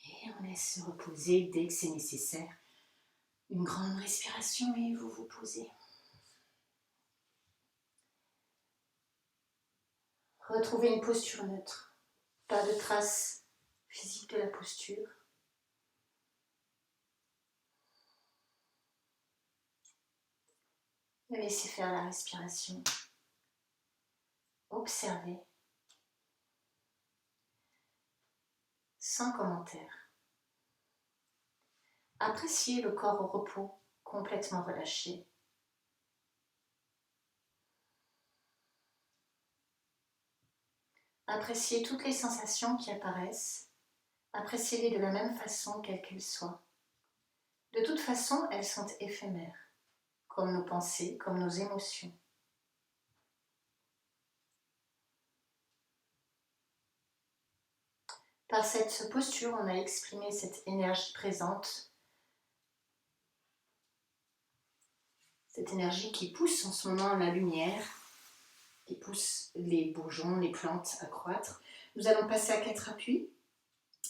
Et on laisse se reposer dès que c'est nécessaire. Une grande respiration et vous vous posez. Retrouvez une posture neutre. Pas de traces physiques de la posture. Laissez faire la respiration. Observez. Sans commentaire. Appréciez le corps au repos, complètement relâché. Appréciez toutes les sensations qui apparaissent. Appréciez-les de la même façon, quelles qu'elles soient. De toute façon, elles sont éphémères, comme nos pensées, comme nos émotions. Par cette posture, on a exprimé cette énergie présente, cette énergie qui pousse en ce moment la lumière, qui pousse les bourgeons, les plantes à croître. Nous allons passer à 4 appuis.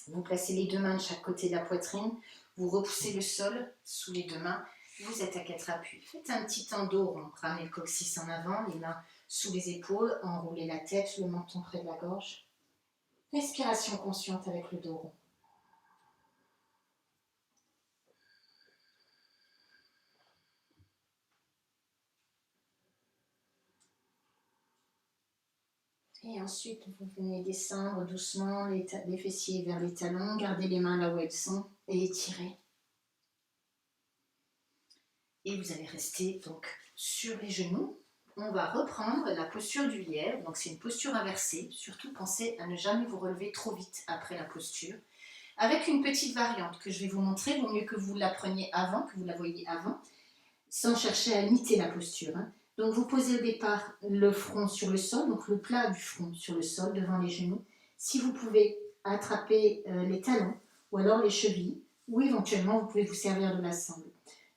Vous placez les 2 mains de chaque côté de la poitrine. Vous repoussez le sol sous les deux mains. Vous êtes à quatre appuis. Faites un petit temps dos rond. Ramenez le coccyx en avant, les mains sous les épaules. Enroulez la tête, le menton près de la gorge. Respiration consciente avec le dos rond. Et ensuite, vous venez descendre doucement les fessiers vers les talons. Gardez les mains là où elles sont et étirez. Et vous allez rester donc sur les genoux. On va reprendre la posture du lièvre. Donc c'est une posture inversée. Surtout pensez à ne jamais vous relever trop vite après la posture. Avec une petite variante que je vais vous montrer. Il vaut mieux que vous la preniez avant, que vous la voyiez avant, sans chercher à imiter la posture. Donc vous posez au départ le front sur le sol, donc le plat du front sur le sol devant les genoux. Si vous pouvez attraper les talons ou alors les chevilles, ou éventuellement vous pouvez vous servir de la sangle.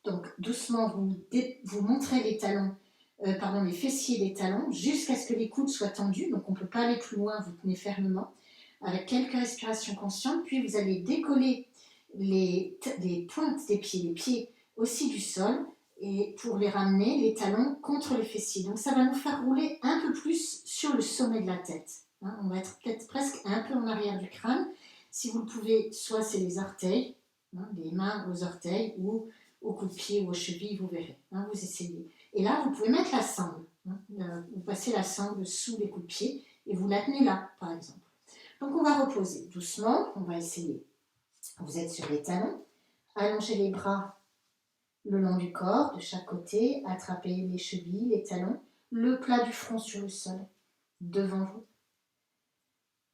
Donc doucement vous montrez les talons, les fessiers des talons jusqu'à ce que les coudes soient tendus. Donc on ne peut pas aller plus loin, vous tenez fermement avec quelques respirations conscientes. Puis vous allez décoller les pointes des pieds, les pieds aussi du sol, et pour les ramener, les talons contre les fessiers. Donc ça va nous faire rouler un peu plus sur le sommet de la tête. On va être peut-être presque un peu en arrière du crâne. Si vous le pouvez, soit c'est les orteils, les mains aux orteils, ou au coup de pied ou aux chevilles, vous verrez. Vous essayez. Et là, vous pouvez mettre la sangle. Vous passez la sangle sous les coups de pied et vous la tenez là, par exemple. Donc on va reposer doucement, on va essayer. Vous êtes sur les talons, allongez les bras le long du corps, de chaque côté, attrapez les chevilles, les talons, le plat du front sur le sol, devant vous.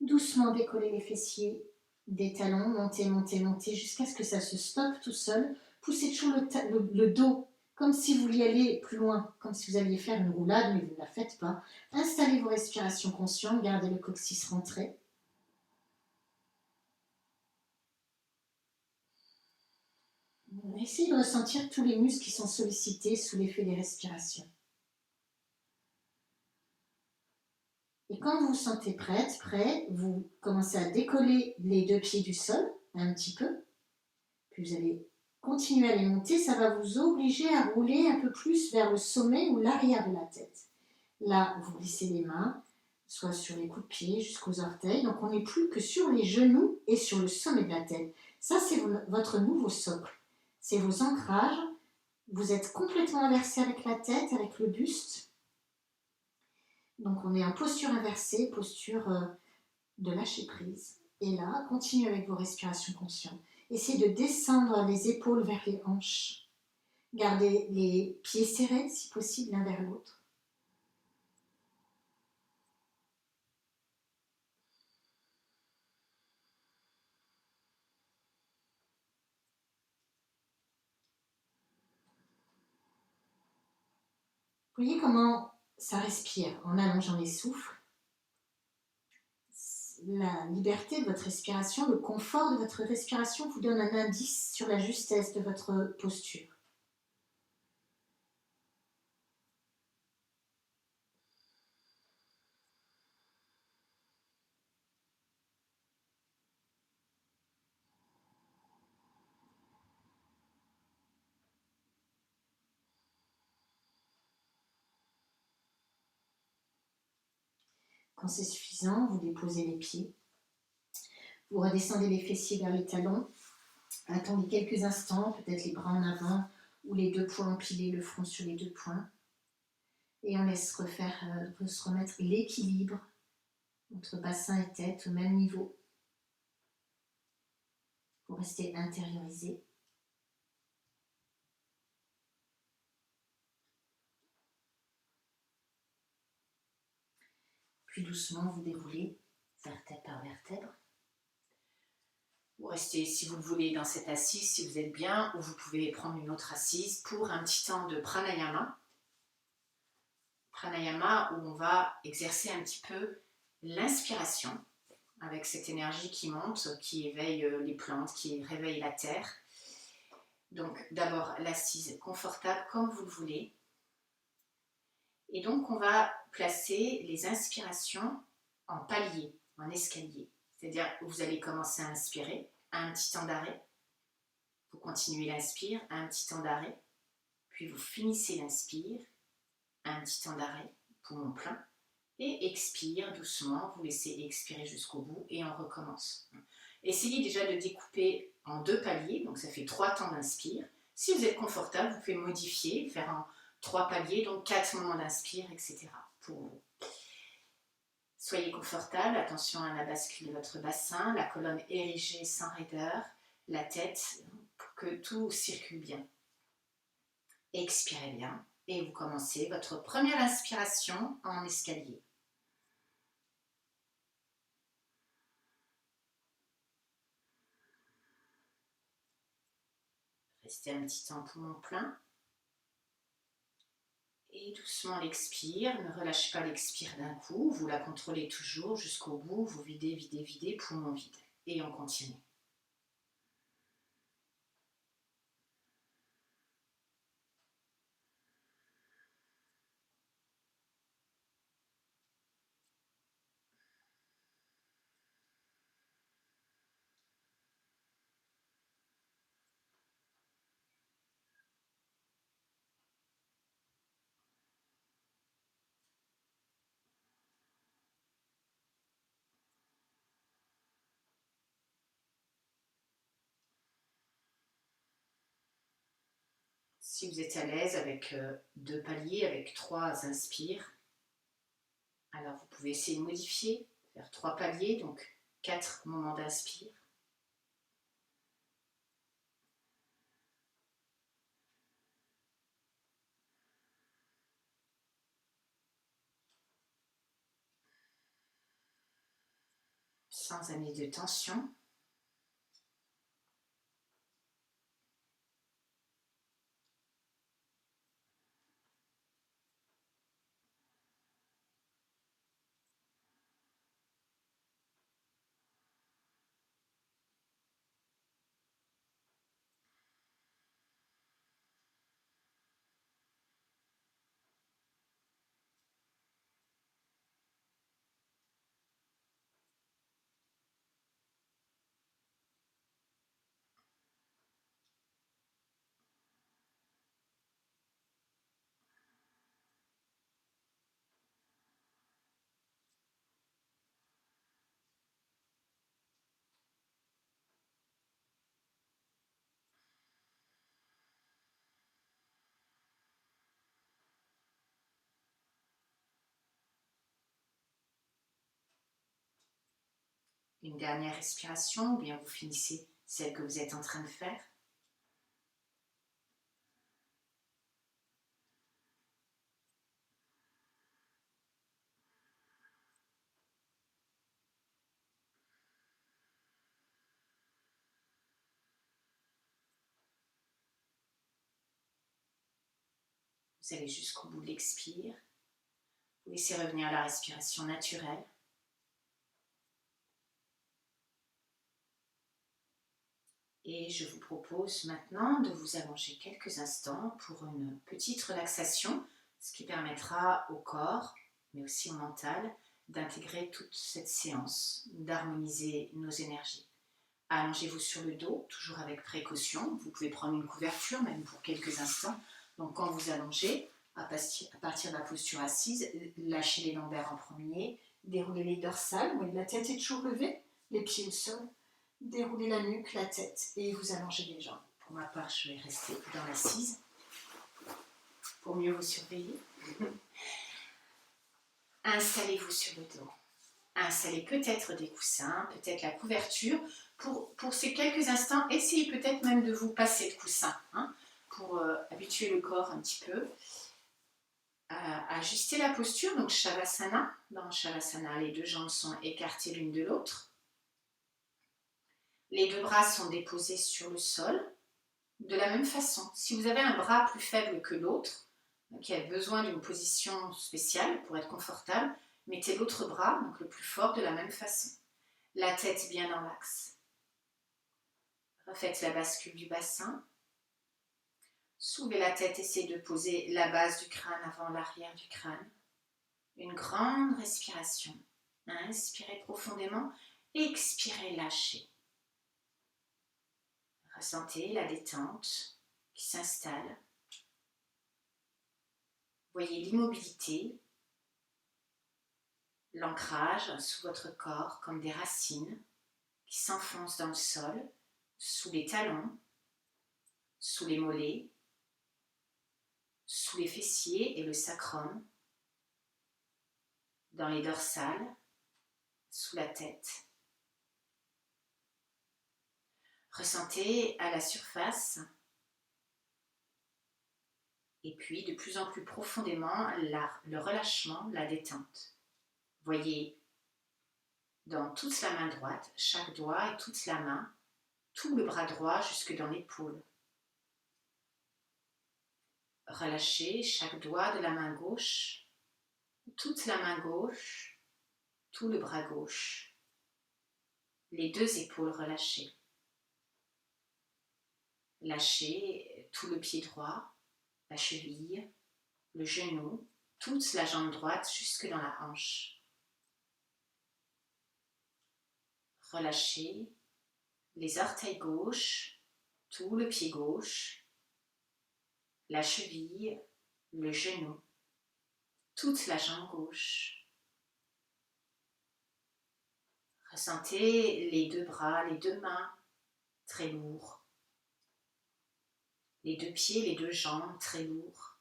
Doucement décollez les fessiers des talons, montez, montez, montez, jusqu'à ce que ça se stoppe tout seul. Poussez toujours le dos, comme si vous vouliez aller plus loin, comme si vous alliez faire une roulade, mais vous ne la faites pas. Installez vos respirations conscientes, gardez le coccyx rentré. Essayez de ressentir tous les muscles qui sont sollicités sous l'effet des respirations. Et quand vous vous sentez prêt, vous commencez à décoller les deux pieds du sol, un petit peu. Puis vous allez continuer à les monter. Ça va vous obliger à rouler un peu plus vers le sommet ou l'arrière de la tête. Là, vous glissez les mains, soit sur les coups de pied jusqu'aux orteils. Donc on n'est plus que sur les genoux et sur le sommet de la tête. Ça, c'est votre nouveau socle. C'est vos ancrages. Vous êtes complètement inversé avec la tête, avec le buste. Donc on est en posture inversée, posture de lâcher prise. Et là, continuez avec vos respirations conscientes. Essayez de descendre les épaules vers les hanches. Gardez les pieds serrés, si possible, l'un vers l'autre. Vous voyez comment ça respire en allongeant les souffles. La liberté de votre respiration, le confort de votre respiration vous donne un indice sur la justesse de votre posture. Quand c'est suffisant, vous déposez les pieds. Vous redescendez les fessiers vers les talons. Attendez quelques instants, peut-être les bras en avant ou les deux poings empilés, le front sur les deux poings. Et on laisse se remettre l'équilibre entre bassin et tête au même niveau. Vous restez intériorisé. Puis doucement, vous déroulez vertèbre par vertèbre. Vous restez, si vous le voulez, dans cette assise, si vous êtes bien, ou vous pouvez prendre une autre assise pour un petit temps de pranayama. Pranayama où on va exercer un petit peu l'inspiration avec cette énergie qui monte, qui éveille les plantes, qui réveille la terre. Donc d'abord l'assise confortable comme vous le voulez. Et donc on va placer les inspirations en palier, en escalier. C'est-à-dire que vous allez commencer à inspirer, à un petit temps d'arrêt. Vous continuez l'inspire, un petit temps d'arrêt, puis vous finissez l'inspire, un petit temps d'arrêt, poumon plein, et expire doucement, vous laissez expirer jusqu'au bout et on recommence. Essayez déjà de découper en 2 paliers, donc ça fait 3 temps d'inspire. Si vous êtes confortable, vous pouvez modifier, faire en 3 paliers, donc 4 moments d'inspire, etc. pour vous. Soyez confortable, attention à la bascule de votre bassin, la colonne érigée sans raideur, la tête, pour que tout circule bien. Expirez bien et vous commencez votre première inspiration en escalier. Restez un petit temps poumon plein. Et doucement l'expire, ne relâchez pas l'expire d'un coup, vous la contrôlez toujours jusqu'au bout, vous videz, videz, videz, poumon vide. Et on continue. Si vous êtes à l'aise avec 2 paliers, avec 3 inspires, alors vous pouvez essayer de modifier, faire 3 paliers, donc 4 moments d'inspire. Sans amener de tension. Une dernière respiration, ou bien vous finissez celle que vous êtes en train de faire. Vous allez jusqu'au bout de l'expire. Vous laissez revenir la respiration naturelle. Et je vous propose maintenant de vous allonger quelques instants pour une petite relaxation, ce qui permettra au corps, mais aussi au mental, d'intégrer toute cette séance, d'harmoniser nos énergies. Allongez-vous sur le dos, toujours avec précaution. Vous pouvez prendre une couverture, même pour quelques instants. Donc quand vous allongez, à partir de la posture assise, lâchez les lombaires en premier, déroulez les dorsales, oui, la tête est toujours levée, les pieds au sol. Déroulez la nuque, la tête et vous allongez les jambes. Pour ma part, je vais rester dans l'assise pour mieux vous surveiller. Installez-vous sur le dos. Installez peut-être des coussins, peut-être la couverture. Pour ces quelques instants, essayez peut-être même de vous passer de coussins pour habituer le corps un petit peu. Ajuster la posture, donc Shavasana. Dans Shavasana, les 2 jambes sont écartées l'une de l'autre. Les 2 bras sont déposés sur le sol. De la même façon, si vous avez un bras plus faible que l'autre, qui a besoin d'une position spéciale pour être confortable, mettez l'autre bras, donc le plus fort, de la même façon. La tête bien dans l'axe. Refaites la bascule du bassin. Soulevez la tête, essayez de poser la base du crâne avant l'arrière du crâne. Une grande respiration. Inspirez profondément, expirez, lâchez. Ressentez la détente qui s'installe. Voyez l'immobilité, l'ancrage sous votre corps comme des racines qui s'enfoncent dans le sol, sous les talons, sous les mollets, sous les fessiers et le sacrum, dans les dorsales, sous la tête. Ressentez à la surface et puis de plus en plus profondément le relâchement, la détente. Voyez dans toute la main droite, chaque doigt et toute la main, tout le bras droit jusque dans l'épaule. Relâchez chaque doigt de la main gauche, toute la main gauche, tout le bras gauche. Les deux épaules relâchées. Lâchez tout le pied droit, la cheville, le genou, toute la jambe droite jusque dans la hanche. Relâchez les orteils gauches, tout le pied gauche, la cheville, le genou, toute la jambe gauche. Ressentez les deux bras, les deux mains très lourds. Les deux pieds, les deux jambes très lourds.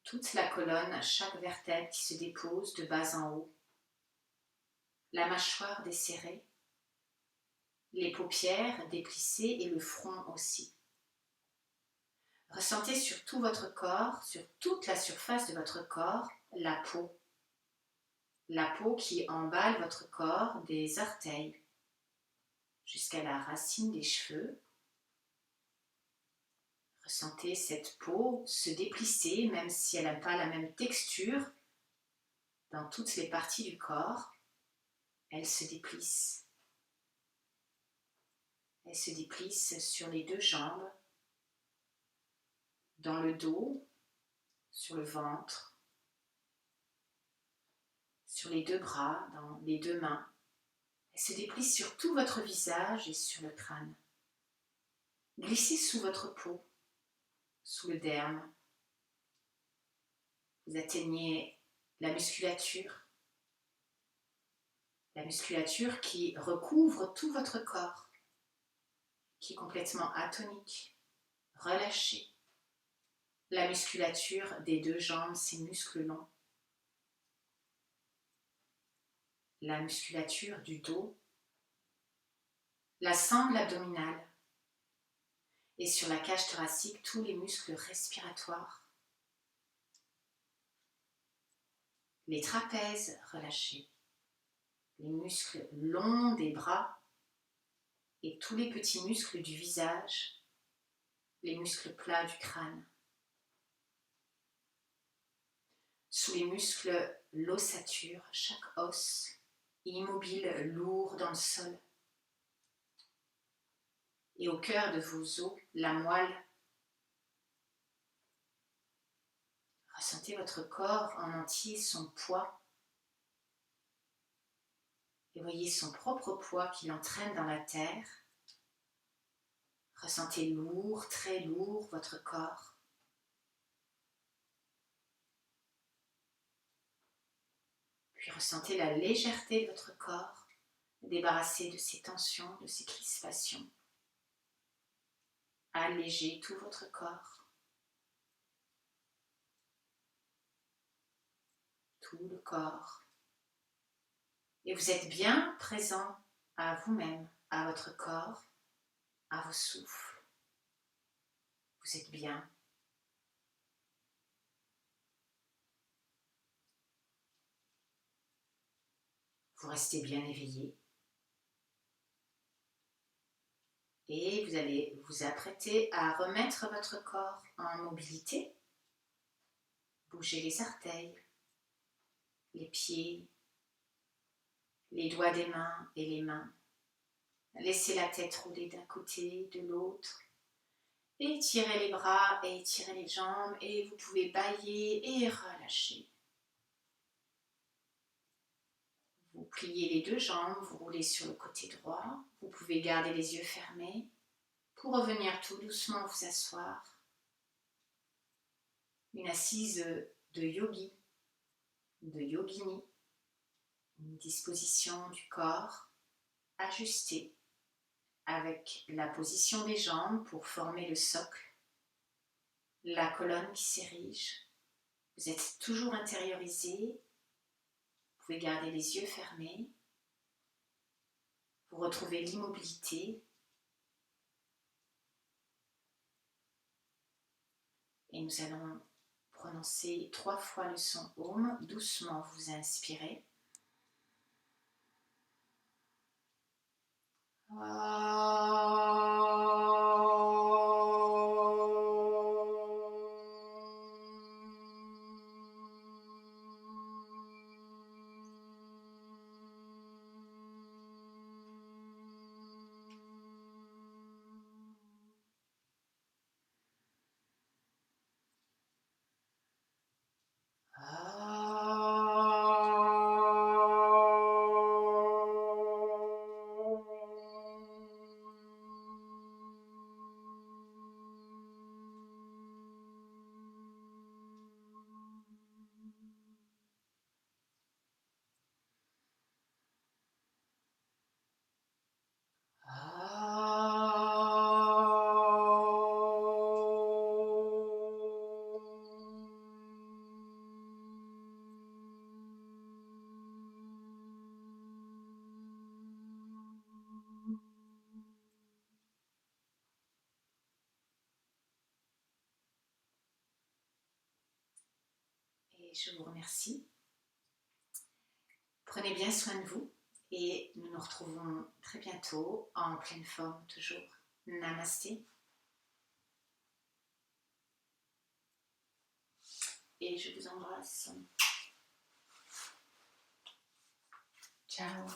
Toute la colonne, chaque vertèbre qui se dépose de bas en haut. La mâchoire desserrée. Les paupières déplissées et le front aussi. Ressentez sur tout votre corps, sur toute la surface de votre corps, la peau. La peau qui emballe votre corps des orteils jusqu'à la racine des cheveux. Ressentez cette peau se déplisser, même si elle n'a pas la même texture dans toutes les parties du corps. Elle se déplisse. Elle se déplisse sur les deux jambes, dans le dos, sur le ventre, sur les deux bras, dans les deux mains. Elle se déplisse sur tout votre visage et sur le crâne. Glissez sous votre peau, sous le derme. Vous atteignez la musculature qui recouvre tout votre corps, qui est complètement atonique, relâchée. La musculature des deux jambes, ces muscles longs. La musculature du dos, la sangle abdominale et sur la cage thoracique, tous les muscles respiratoires. Les trapèzes relâchés, les muscles longs des bras et tous les petits muscles du visage, les muscles plats du crâne. Sous les muscles, l'ossature, chaque os immobile, lourd dans le sol. Et au cœur de vos os, la moelle. Ressentez votre corps en entier, son poids. Et voyez son propre poids qui l'entraîne dans la terre. Ressentez lourd, très lourd, votre corps. Puis ressentez la légèreté de votre corps, débarrassé de ses tensions, de ses crispations. Allégez tout votre corps. Tout le corps. Et vous êtes bien présent à vous-même, à votre corps, à vos souffles. Vous êtes bien. Vous restez bien éveillé. Et vous allez vous apprêter à remettre votre corps en mobilité. Bougez les orteils, les pieds, les doigts des mains et les mains. Laissez la tête rouler d'un côté, de l'autre. Étirez les bras, étirez les jambes et vous pouvez bâiller et relâcher. Vous pliez les deux jambes, vous roulez sur le côté droit. Vous pouvez garder les yeux fermés pour revenir tout doucement vous asseoir. Une assise de yogi, de yogini. Une disposition du corps ajustée avec la position des jambes pour former le socle, la colonne qui s'érige. Vous êtes toujours intériorisé. Vous pouvez garder les yeux fermés. Vous retrouvez l'immobilité. Et nous allons prononcer 3 fois le son Om. Doucement, vous inspirez. Et je vous remercie. Prenez bien soin de vous et nous nous retrouvons très bientôt en pleine forme toujours. Namasté. Et je vous embrasse. Ciao.